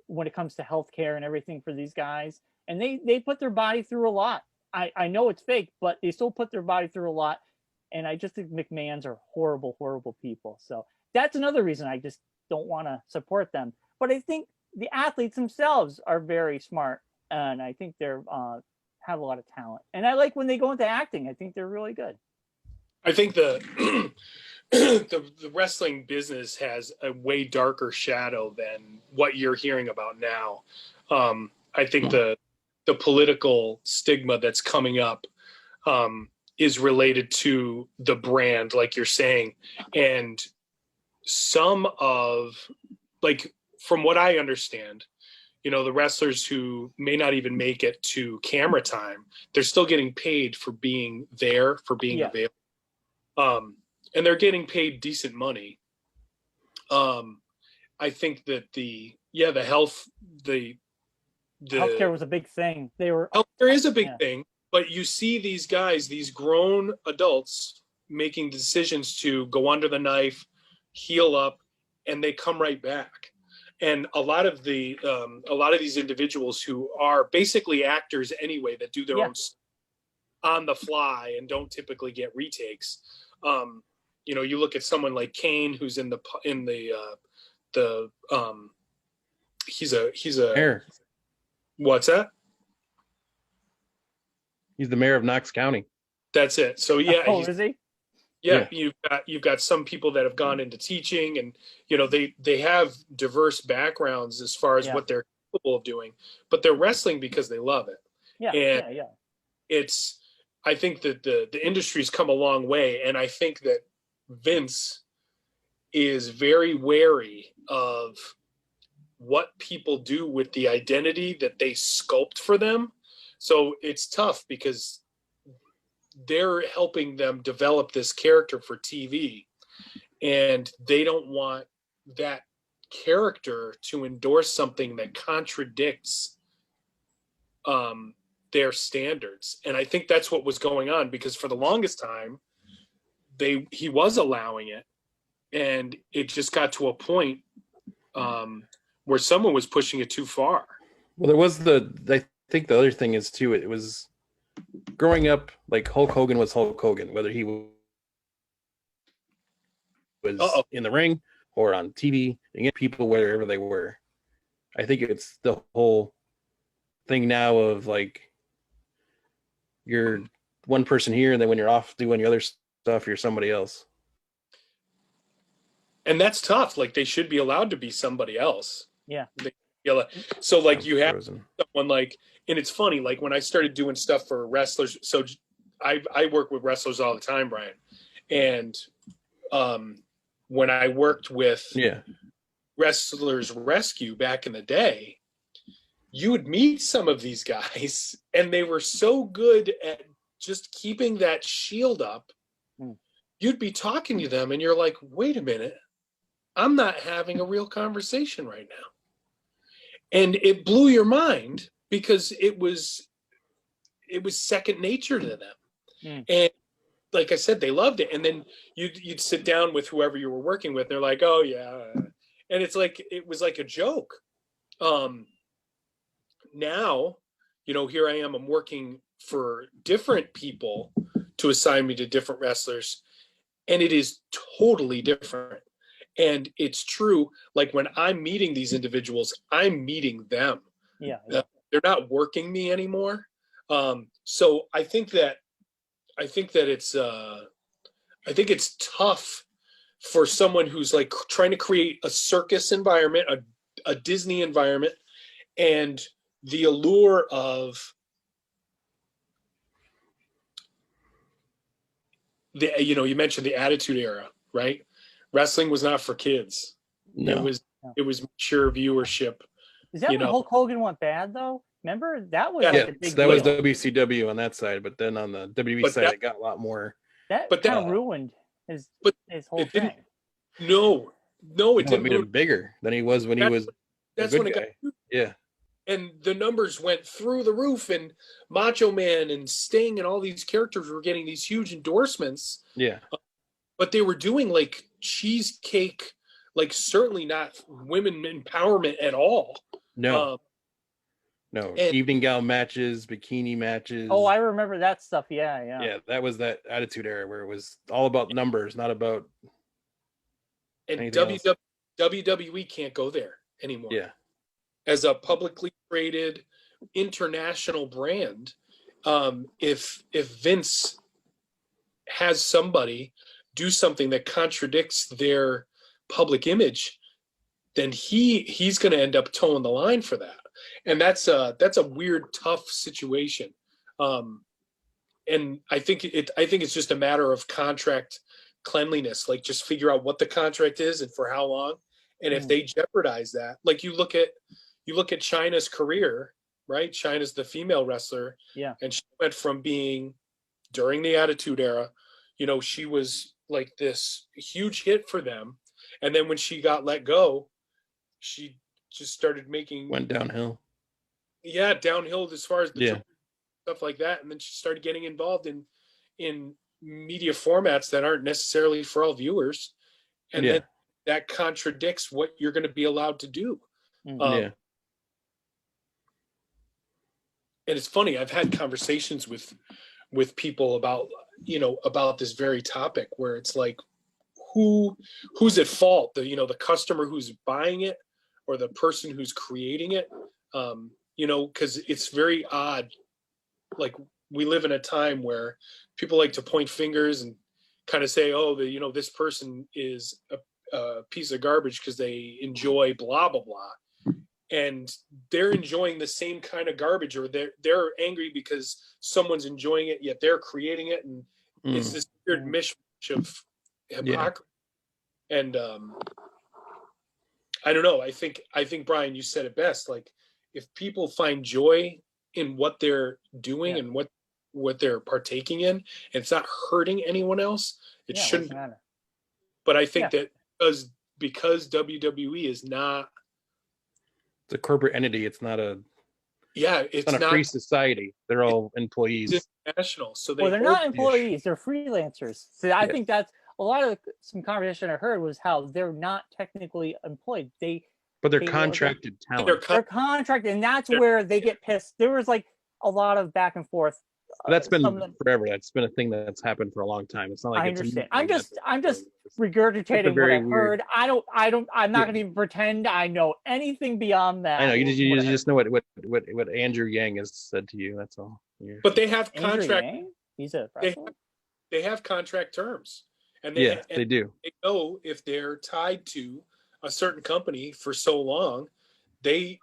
S2: when it comes to healthcare and everything for these guys, and they put their body through a lot. I know it's fake, but they still put their body through a lot, and I just think McMahons are horrible, horrible people. So that's another reason I just don't want to support them. But I think the athletes themselves are very smart, and I think they're have a lot of talent. And I like when they go into acting. I think they're really good.
S3: I think the the wrestling business has a way darker shadow than what you're hearing about now. I think the political stigma that's coming up is related to the brand, like you're saying, and some of, like, from what I understand, the wrestlers who may not even make it to camera time, they're still getting paid for being there, for being available. And they're getting paid decent money. I think that the
S2: healthcare was a big thing.
S3: Healthcare is a big thing, but you see these guys, these grown adults, making decisions to go under the knife, heal up, and they come right back. And a lot of these individuals who are basically actors anyway, that do their own on the fly and don't typically get retakes. You look at someone like Kane, who's he's a
S1: mayor.
S3: What's that?
S1: He's the mayor of Knox County.
S3: That's it. So yeah.
S2: Oh, is he?
S3: Yeah, you've got some people that have gone into teaching, and they have diverse backgrounds as far as what they're capable of doing, but they're wrestling because they love it. I think that the industry's come a long way, and I think that Vince is very wary of what people do with the identity that they sculpt for them. So it's tough because they're helping them develop this character for TV, and they don't want that character to endorse something that contradicts their standards. And I think that's what was going on, because for the longest time he was allowing it, and it just got to a point where someone was pushing it too far.
S1: Well, there was I think the other thing is too, it was growing up, like Hulk Hogan was Hulk Hogan, whether he was in the ring or on TV, and get people wherever they were. I think it's the whole thing now of like, you're one person here, and then when you're off doing your other stuff, you're somebody else.
S3: and that's tough. Like they should be allowed to be somebody else.
S2: Yeah.
S3: So like you have
S1: Frozen.
S3: someone like, and it's funny, like when I started doing stuff for wrestlers, so I work with wrestlers all the time, Brian. And when I worked with Wrestlers Rescue back in the day, you would meet some of these guys and they were so good at just keeping that shield up. You'd be talking to them and you're like, wait a minute, I'm not having a real conversation right now. And it blew your mind because it was second nature to them. And like I said, they loved it. And then you'd sit down with whoever you were working with. They're like, oh yeah. And it's like, it was like a joke. Now, here I am, I'm working for different people to assign me to different wrestlers. And it is totally different. And it's true. Like when I'm meeting these individuals, I'm meeting them.
S2: Yeah.
S3: They're not working me anymore. So I think that it's tough for someone who's like trying to create a circus environment, a Disney environment, and the allure of you mentioned the Attitude Era, right? Wrestling was not for kids.
S1: No.
S3: It was mature viewership.
S2: Is that when Hulk Hogan went bad though? Remember that was
S1: that
S2: deal.
S1: was WCW on that side, but then on the WWE side, it got a lot more.
S2: That kind of ruined his whole thing.
S3: No, it didn't.
S1: Made him bigger than he was when he was.
S3: That's when it got.
S1: Yeah.
S3: And the numbers went through the roof, and Macho Man and Sting and all these characters were getting these huge endorsements.
S1: Yeah.
S3: But they were doing like cheesecake, like certainly not women empowerment at all.
S1: No. Evening gown matches, bikini matches.
S2: Oh, I remember that stuff. Yeah.
S1: Yeah, that was that Attitude Era where it was all about numbers, not about.
S3: And WWE can't go there anymore.
S1: Yeah.
S3: As a publicly traded international brand, if Vince has somebody do something that contradicts their public image, then he's going to end up towing the line for that. And that's a weird, tough situation. And I think it's just a matter of contract cleanliness. Like just figure out what the contract is and for how long. And if they jeopardize that, like you look at Chyna's career, right? Chyna's the female wrestler.
S2: Yeah.
S3: And she went from being during the Attitude Era, she was like this huge hit for them. And then when she got let go, she just started went
S1: downhill.
S3: Yeah, downhill as far as the stuff like that. And then she started getting involved in media formats that aren't necessarily for all viewers. And then that contradicts what you're going to be allowed to do. And it's funny, I've had conversations with people about this very topic where it's like, who's at fault? The customer who's buying it or the person who's creating it? Because it's very odd. Like we live in a time where people like to point fingers and kind of say, oh, this person is a piece of garbage because they enjoy blah, blah, blah. And they're enjoying the same kind of garbage, or they're angry because someone's enjoying it, yet they're creating it. And it's this weird mishmash of hypocrisy. And I don't know. I think Brian, you said it best. Like if people find joy in what they're doing and what they're partaking in, and it's not hurting anyone else, it shouldn't matter. But I think that because WWE is not,
S1: it's a corporate entity. It's not a.
S3: Yeah, it's
S1: not a free society. They're all employees.
S3: It's international, so
S2: they're not employees. They're freelancers. So I think that's a lot of some conversation I heard was how they're not technically employed.
S1: But they're contracted talent.
S2: They're contracted, and that's where they get pissed. There was like a lot of back and forth.
S1: That's been forever. That's been a thing that's happened for a long time. It's not like
S2: I understand. I'm just regurgitating what I heard. I'm not going to even pretend I know anything beyond that.
S1: I know you just know what Andrew Yang has said to you. That's all.
S3: But they have contract.
S2: He's a wrestler.
S3: They have contract terms, and
S1: they do.
S3: they know if they're tied to a certain company for so long, they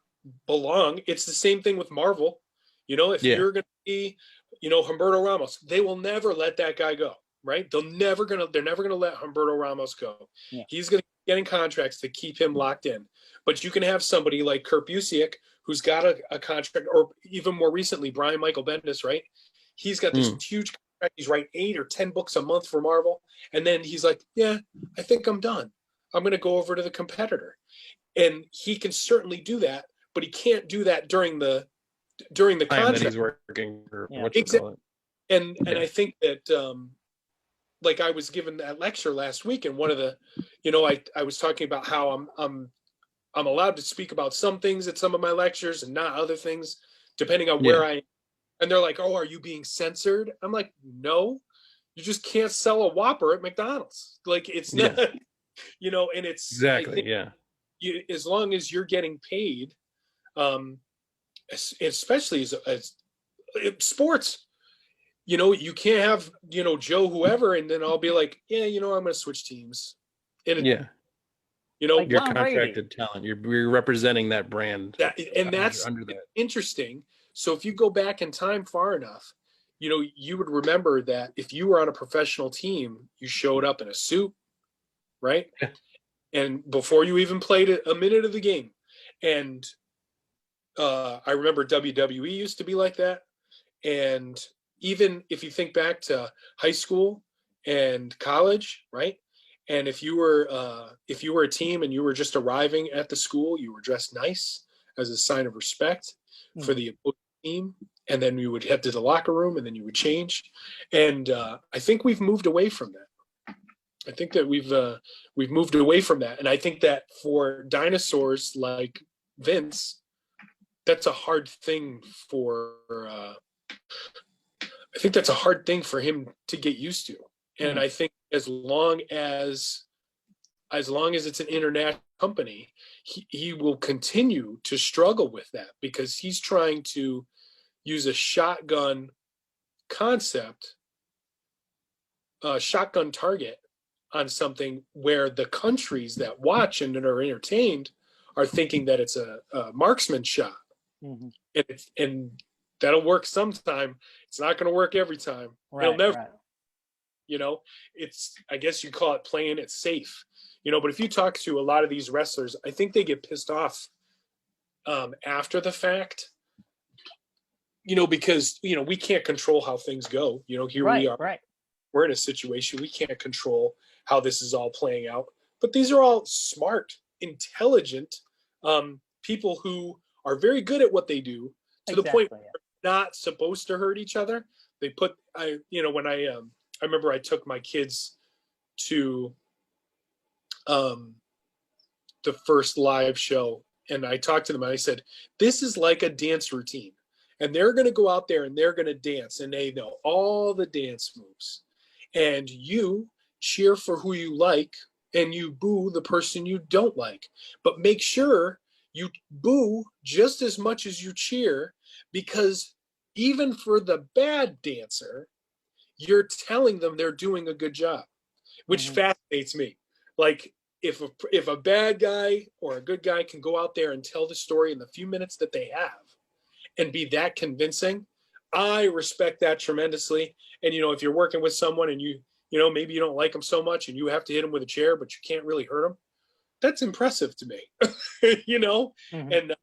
S3: belong. It's the same thing with Marvel. If
S1: Yeah.
S3: you're going to be, Humberto Ramos, they will never let that guy go, right? They're never going to let Humberto Ramos go.
S2: Yeah.
S3: He's going to get getting contracts to keep him locked in. But you can have somebody like Kurt Busiek, who's got a contract, or even more recently, Brian Michael Bendis, right? He's got this huge contract. He's writing 8 or 10 books a month for Marvel. And then he's like, yeah, I think I'm done. I'm going to go over to the competitor. And he can certainly do that, but he can't do that during the contract.
S1: That he's working for
S3: exactly. And I think that like I was given that lecture last week, and one of the, I was talking about how I'm allowed to speak about some things at some of my lectures and not other things, depending on where I am. And they're like, "Oh, are you being censored?" I'm like, "No, you just can't sell a Whopper at McDonald's. Like it's not, and it's
S1: exactly
S3: as long as you're getting paid, especially as sports, you can't have Joe whoever, and then I'll be like, yeah, I'm going to switch teams. And
S2: Like
S1: you're
S2: Tom
S1: contracted
S2: Brady.
S1: talent. You're representing that brand.
S3: That's
S1: under that.
S3: interesting. So if you go back in time far enough, you would remember that if you were on a professional team, you showed up in a suit, right?
S1: Yeah.
S3: And before you even played a minute of the game. And I remember WWE used to be like that. And even if you think back to high school and college, right? And if you were a team and you were just arriving at the school, you were dressed nice as a sign of respect for the opposing team, and then you would head to the locker room, and then you would change. And I think we've moved away from that. I think that we've moved away from that, and I think that for dinosaurs like Vince, that's a hard thing for. I think that's a hard thing for him to get used to. And I think as long as it's an international company, he will continue to struggle with that, because he's trying to use a shotgun concept, a shotgun target on something where the countries that watch and that are entertained are thinking that it's a marksman shot. And that'll work sometime. It's not going to work every time. It'll never.
S2: Right.
S3: It's, I guess you call it playing it safe. But if you talk to a lot of these wrestlers, I think they get pissed off after the fact. Because we can't control how things go. Here we are.
S2: Right.
S3: We're in a situation we can't control how this is all playing out. But these are all smart, intelligent people who are very good at what they do, to the point where they're not supposed to hurt each other. They put, when I remember I took my kids to the first live show, and I talked to them and I said, this is like a dance routine, and they're going to go out there and they're going to dance, and they know all the dance moves, and you cheer for who you like and you boo the person you don't like, but make sure you boo just as much as you cheer, because even for the bad dancer, you're telling them they're doing a good job, which fascinates me. Like if a bad guy or a good guy can go out there and tell the story in the few minutes that they have and be that convincing, I respect that tremendously. And if you're working with someone and maybe you don't like them so much and you have to hit them with a chair, but you can't really hurt them, that's impressive to me. And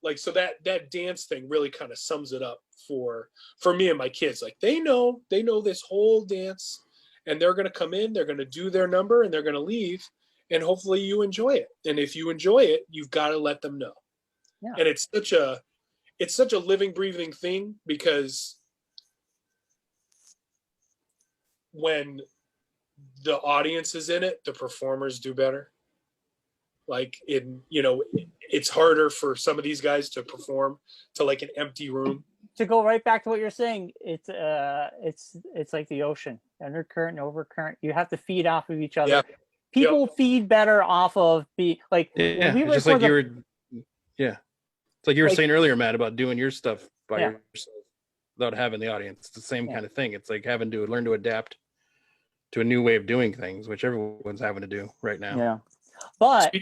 S3: like, so that dance thing really kind of sums it up for me and my kids. Like they know this whole dance, and they're going to come in, they're going to do their number, and they're going to leave, and hopefully you enjoy it. And if you enjoy it, you've got to let them know. And it's such a living, breathing thing, because when the audience is in it, the performers do better. Like it's harder for some of these guys to perform to like an empty room.
S2: To go right back to what you're saying, it's like the ocean, undercurrent and overcurrent. You have to feed off of each other.
S3: Yeah.
S2: People feed better off of it's
S1: like you were saying earlier, Matt, about doing your stuff by yourself without having the audience. It's the same kind of thing. It's like having to learn to adapt to a new way of doing things, which everyone's having to do right now.
S2: Yeah, but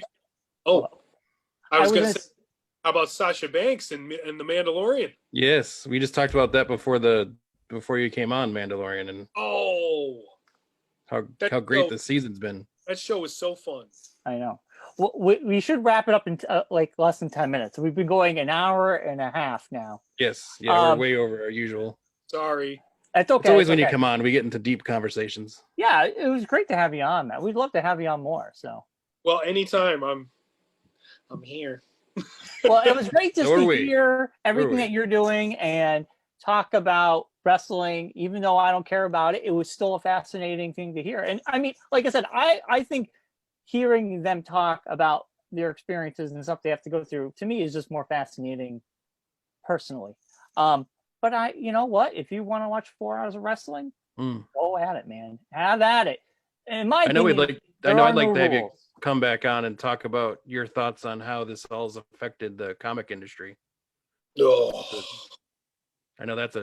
S3: Oh, I was going to
S2: gonna
S3: say, how about Sasha Banks and the Mandalorian?
S1: Yes, we just talked about that before you came on, Mandalorian, and how great the season's been.
S3: That show was so fun.
S2: I know. Well, we should wrap it up in like less than 10 minutes. We've been going an hour and a half now.
S1: Yes, yeah, we're way over our usual.
S3: Sorry.
S2: That's okay.
S1: It's always when you come on, we get into deep conversations.
S2: Yeah, it was great to have you on, man. We'd love to have you on more. So.
S3: Well, anytime I'm here.
S2: Well, it was great just to hear everything that you're doing and talk about wrestling. Even though I don't care about it, it was still a fascinating thing to hear. And I mean, like I said, I think hearing them talk about their experiences and stuff they have to go through, to me, is just more fascinating personally. But you know what? If you want to watch 4 hours of wrestling, go at it, man. Have at it. In my opinion,
S1: I'd like to have you come back on and talk about your thoughts on how this all has affected the comic industry.
S3: Oh.
S1: I know that's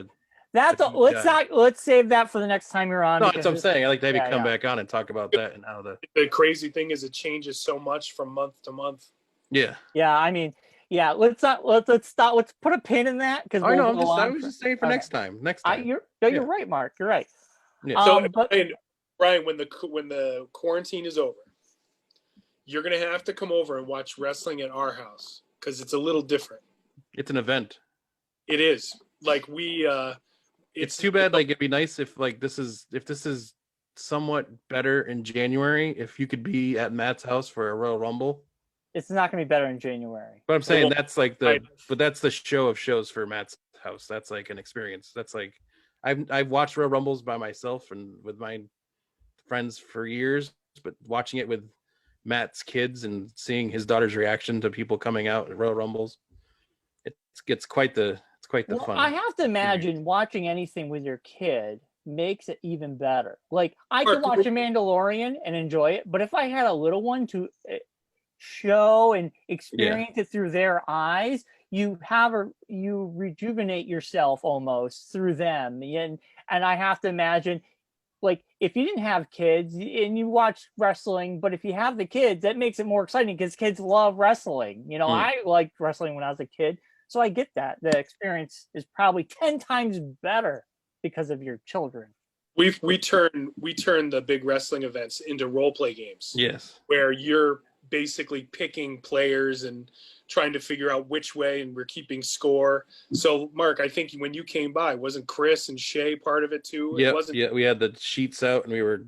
S2: let's save that for the next time you're on.
S1: No, that's what I'm saying. I'd like to have you come back on and talk about that and how
S3: the crazy thing is it changes so much from month to month.
S1: Yeah.
S2: Yeah, I mean, yeah. Let's stop. Let's put a pin in that because
S1: I was just saying for next time.
S2: You're right, Mark. You're right.
S3: Yeah. So, Brian, when the quarantine is over, you're gonna have to come over and watch wrestling at our house because it's a little different.
S1: It's an event.
S3: It is. Like
S1: it's too bad. Like it'd be nice if this is somewhat better in January. If you could be at Matt's house for a Royal Rumble.
S2: It's not going to be better in January.
S1: But I'm saying that's the show of shows for Matt's house. That's like an experience. That's like I've watched Royal Rumbles by myself and with my friends for years, but watching it with Matt's kids and seeing his daughter's reaction to people coming out at Royal Rumbles, it's quite the fun.
S2: I have to imagine watching anything with your kid makes it even better. Like I could watch a Mandalorian and enjoy it, but if I had a little one to show and experience it through their eyes, you rejuvenate yourself almost through them. And I have to imagine, like, if you didn't have kids and you watch wrestling, but if you have the kids, that makes it more exciting because kids love wrestling. You know, I liked wrestling when I was a kid, so I get that. The experience is probably 10 times better because of your children.
S3: We turn the big wrestling events into role play games.
S1: Yes,
S3: where you're basically picking players and trying to figure out which way, and we're keeping score. So, Mark, I think when you came by, wasn't Chris and Shay part of it too?
S1: Yeah, we had the sheets out and we were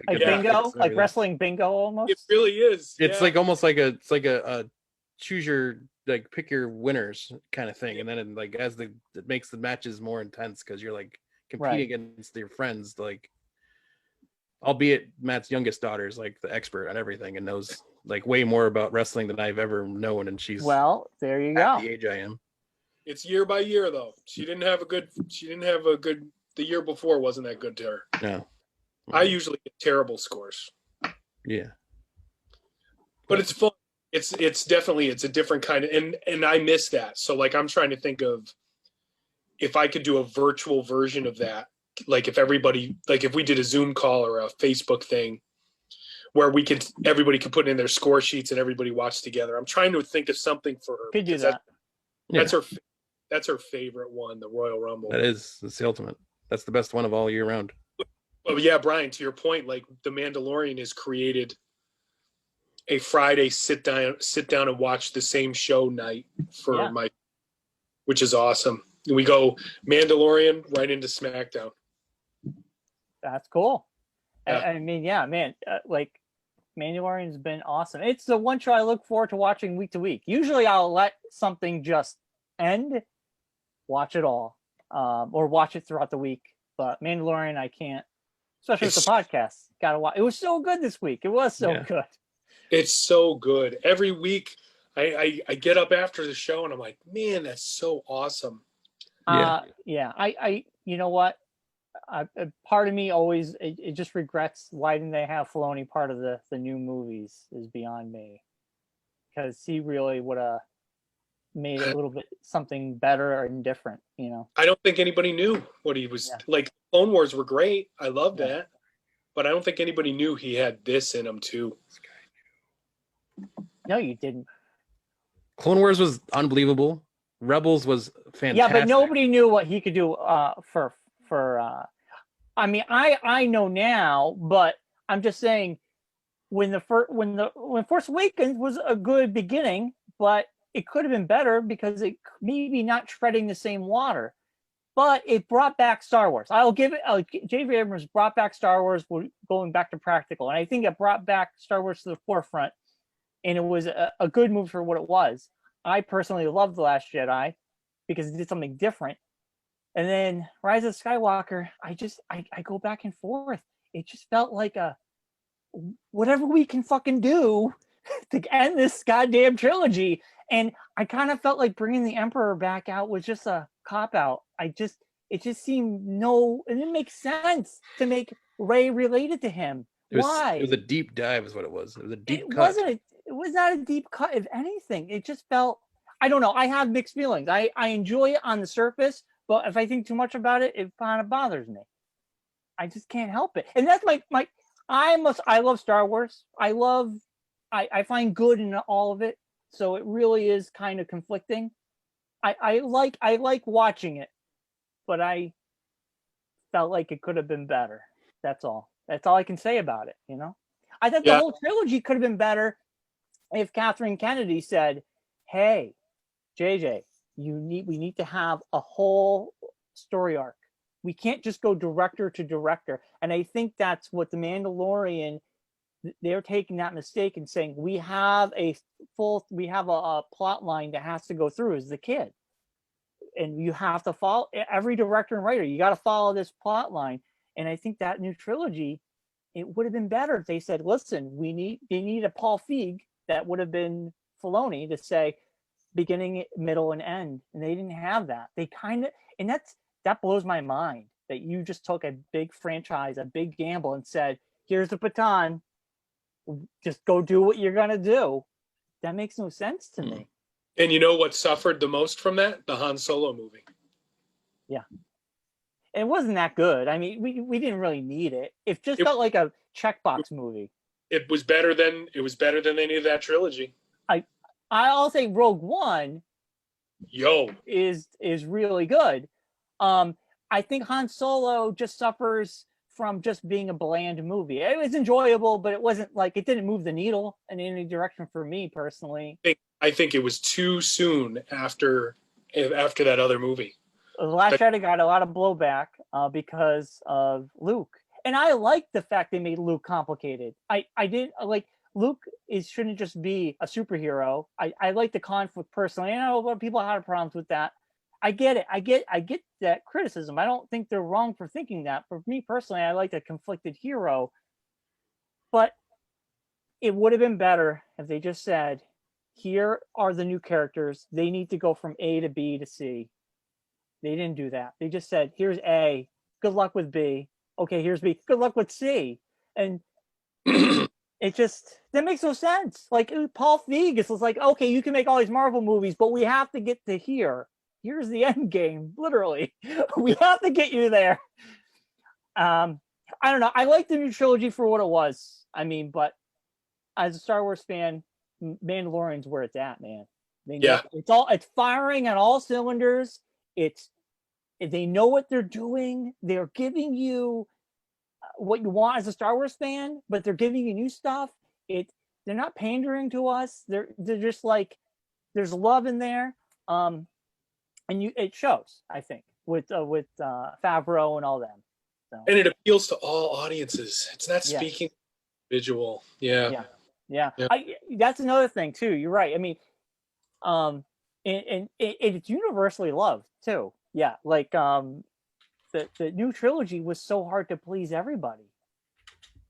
S2: bingo, like wrestling bingo almost.
S3: It really is.
S1: It's like almost like a choose your pick your winners kind of thing, and then it makes the matches more intense because you're like competing against your friends, like, albeit Matt's youngest daughter is like the expert on everything and knows like way more about wrestling than I've ever known, and she's
S2: there you go.
S1: The age I am.
S3: It's year by year though. She didn't have a good. The year before wasn't that good to her.
S1: No.
S3: I usually get terrible scores.
S1: Yeah.
S3: But it's fun. It's definitely a different kind of, and I miss that. So like I'm trying to think of if I could do a virtual version of that. Like if we did a Zoom call or a Facebook thing where everybody could put in their score sheets and everybody watch together. I'm trying to think of something for her.
S2: Could do that.
S3: That's her favorite one, the Royal Rumble.
S1: That's the ultimate. That's the best one of all year round.
S3: Oh yeah, Brian, to your point, like the Mandalorian has created a Friday sit down and watch the same show night for which is awesome. We go Mandalorian right into SmackDown.
S2: That's cool.
S3: Yeah.
S2: I mean, yeah, man, like Mandalorian's been awesome. It's the one show I look forward to watching week to week. Usually I'll let something just end, watch it all, or watch it throughout the week. But Mandalorian, I can't, especially with the podcast. Gotta watch. It was so good this week. It was so good.
S3: It's so good. Every week I get up after the show and I'm like, man, that's so awesome. I you know what? Part of me always it just regrets why didn't they have Filoni part of the new movies is beyond me, because he really would have made it a little bit something better and different, you know. I don't think anybody knew what he was like. Clone Wars were great. I loved that. but I don't think anybody knew he had this in him too.
S2: No, you didn't.
S1: Clone Wars was unbelievable. Rebels was fantastic.
S2: Yeah, but nobody knew what he could do for I mean, I know now, but I'm just saying when Force Awakens was a good beginning, but it could have been better because it maybe not treading the same water. But it brought back Star Wars. I'll give it. J.J. Abrams brought back Star Wars, going back to practical, and I think it brought back Star Wars to the forefront, and it was a good move for what it was. I personally loved The Last Jedi because it did something different. And then Rise of Skywalker, I go back and forth. It just felt like a whatever we can fucking do to end this goddamn trilogy. And I kind of felt like bringing the Emperor back out was just a cop out. It just seemed it didn't make sense to make Rey related to him. Why?
S1: It was a deep dive, is what it was. It was a deep cut.
S2: It was not a deep cut, if anything. It just felt, I don't know. I have mixed feelings. I enjoy it on the surface, but if I think too much about it, it kind of bothers me. I just can't help it. And that's I love Star Wars. I find good in all of it. So it really is kind of conflicting. I like watching it, but I felt like it could have been better. That's all. That's all I can say about it, you know? I thought the whole trilogy could have been better if Kathleen Kennedy said, "Hey, JJ, we need to have a whole story arc. We can't just go director to director." And I think that's what The Mandalorian, they're taking that mistake and saying we have a plot line that has to go through as the kid, and you have to follow every director and writer. You got to follow this plot line. And I think that new trilogy, it would have been better if they said, "Listen, they need a Paul Feig." That would have been Filoni to say beginning, middle, and end, and they didn't have that. They kind of, and that blows my mind that you just took a big franchise, a big gamble, and said, "Here's the baton. Just go do what you're gonna do." That makes no sense to me.
S3: And you know what suffered the most from that? The Han Solo movie.
S2: Yeah. It wasn't that good. I mean, we didn't really need it. It just felt like a checkbox movie.
S3: It was better than any of that trilogy.
S2: I'll say Rogue One is really good. I think Han Solo just suffers from just being a bland movie. It was enjoyable, but it wasn't like, it didn't move the needle in any direction for me personally.
S3: I think it was too soon after that other movie.
S2: The Last Jedi got a lot of blowback because of Luke. And I like the fact they made Luke complicated. I didn't like Luke shouldn't just be a superhero. I like the conflict personally. And I know a lot of people had problems with that. I get it. I get that criticism. I don't think they're wrong for thinking that. For me personally, I like a conflicted hero. But it would have been better if they just said, here are the new characters. They need to go from A to B to C. They didn't do that. They just said, here's A. Good luck with B. Okay, here's B. Good luck with C. And it just, that makes no sense. Like Paul Feig was like, okay, you can make all these Marvel movies, but we have to get to here. Here's the end game, literally. We have to get you there. I don't know. I like the new trilogy for what it was. I mean, but as a Star Wars fan, Mandalorian's where it's at, man. It's firing on all cylinders. They know what they're doing. They're giving you what you want as a Star Wars fan, but they're giving you new stuff. They're not pandering to us. They're just like, there's love in there. And it shows, I think, with Favreau and all them. So.
S3: And it appeals to all audiences. It's not speaking visual. Yeah.
S2: That's another thing too. You're right. I mean, and it's universally loved too. Yeah, like the new trilogy was so hard to please everybody.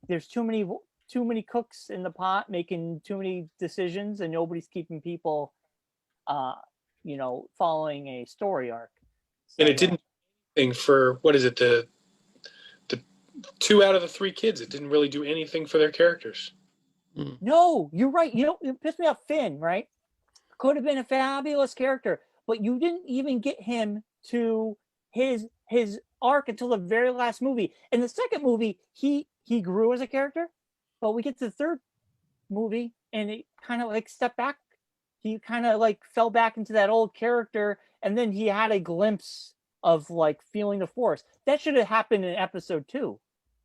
S2: There's too many cooks in the pot making too many decisions, and nobody's keeping people, following a story arc. So,
S3: and it didn't thing for what is it the 2 out of the 3 kids. It didn't really do anything for their characters.
S2: No, you're right. It pissed me off. Finn, right? Could have been a fabulous character, but you didn't even get him to his arc until the very last movie. In the second movie, he he grew as a character, but we get to the third movie and it kind of like stepped back. He kind of like fell back into that old character, and then he had a glimpse of like feeling the force. That should have happened in episode 2.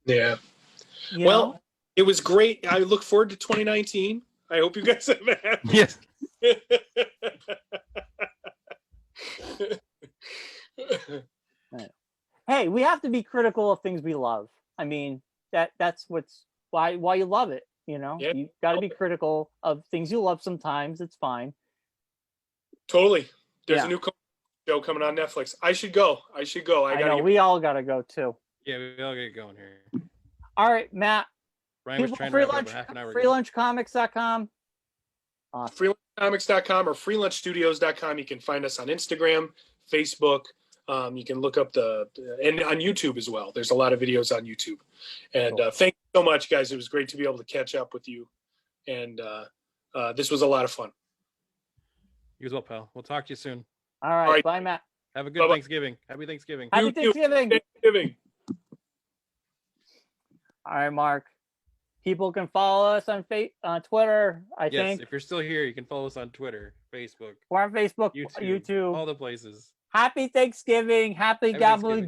S3: Yeah.
S2: You
S3: Well,
S2: know?
S3: it was great. I look forward to 2019. I hope you guys have a happy.
S1: Yes.
S2: Hey, we have to be critical of things we love. I mean, that's why you love it. You know,
S3: Yeah.
S2: you got to be critical of things you love. Sometimes it's fine.
S3: Totally. There's
S2: Yeah.
S3: a new show coming on Netflix. I should go. I
S2: I know we all got to go too.
S1: Yeah, we all get going here.
S2: All right, Matt.
S1: Ryan was
S2: People,
S1: trying to
S2: free
S1: wrap it up
S2: lunch,
S1: a half an hour ago.
S2: freelunchcomics.com.
S3: freelunchcomics.com or freelunchstudios.com. You can find us on Instagram, Facebook. You can look up and on YouTube as well. There's a lot of videos on YouTube. And
S2: Cool.
S3: thank you so much, guys. It was great to be able to catch up with you. And this was a lot of fun.
S1: You as well, pal. We'll talk to you soon.
S2: All right,
S3: All right.
S2: bye, Matt.
S1: Have a good
S3: Bye-bye.
S1: Thanksgiving. Happy Thanksgiving.
S2: Happy
S3: You too.
S2: Thanksgiving.
S3: Thanksgiving.
S2: All right, Mark. People can follow us on Twitter. I
S1: Yes,
S2: think
S1: if you're still here, you can follow us on Twitter, Facebook,
S2: we're on Facebook,
S1: YouTube,
S2: YouTube.
S1: all the places.
S2: Happy Thanksgiving. Happy
S1: Happy Thanksgiving.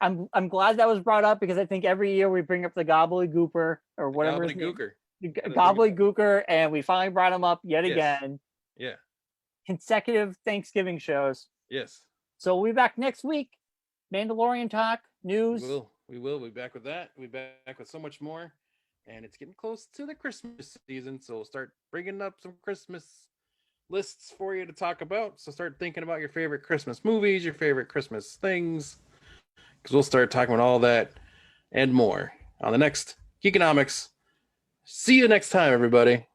S2: gobbledygook. I'm glad that was brought up because I think every year we bring up the gobbledygooper or whatever. his name-
S1: Gooker.
S2: Gobbledygooker, and we finally brought him up yet
S1: Yes.
S2: again.
S1: Yeah.
S2: Consecutive Thanksgiving shows.
S1: Yes.
S2: So we'll be back next week. Mandalorian talk, news.
S1: We will be back with that. We'll be back with so much more. And it's getting close to the Christmas season, so we'll start bringing up some Christmas lists for you to talk about. So start thinking about your favorite Christmas movies, your favorite Christmas things, because we'll start talking about all that and more on the next Geekonomics. See you next time, everybody.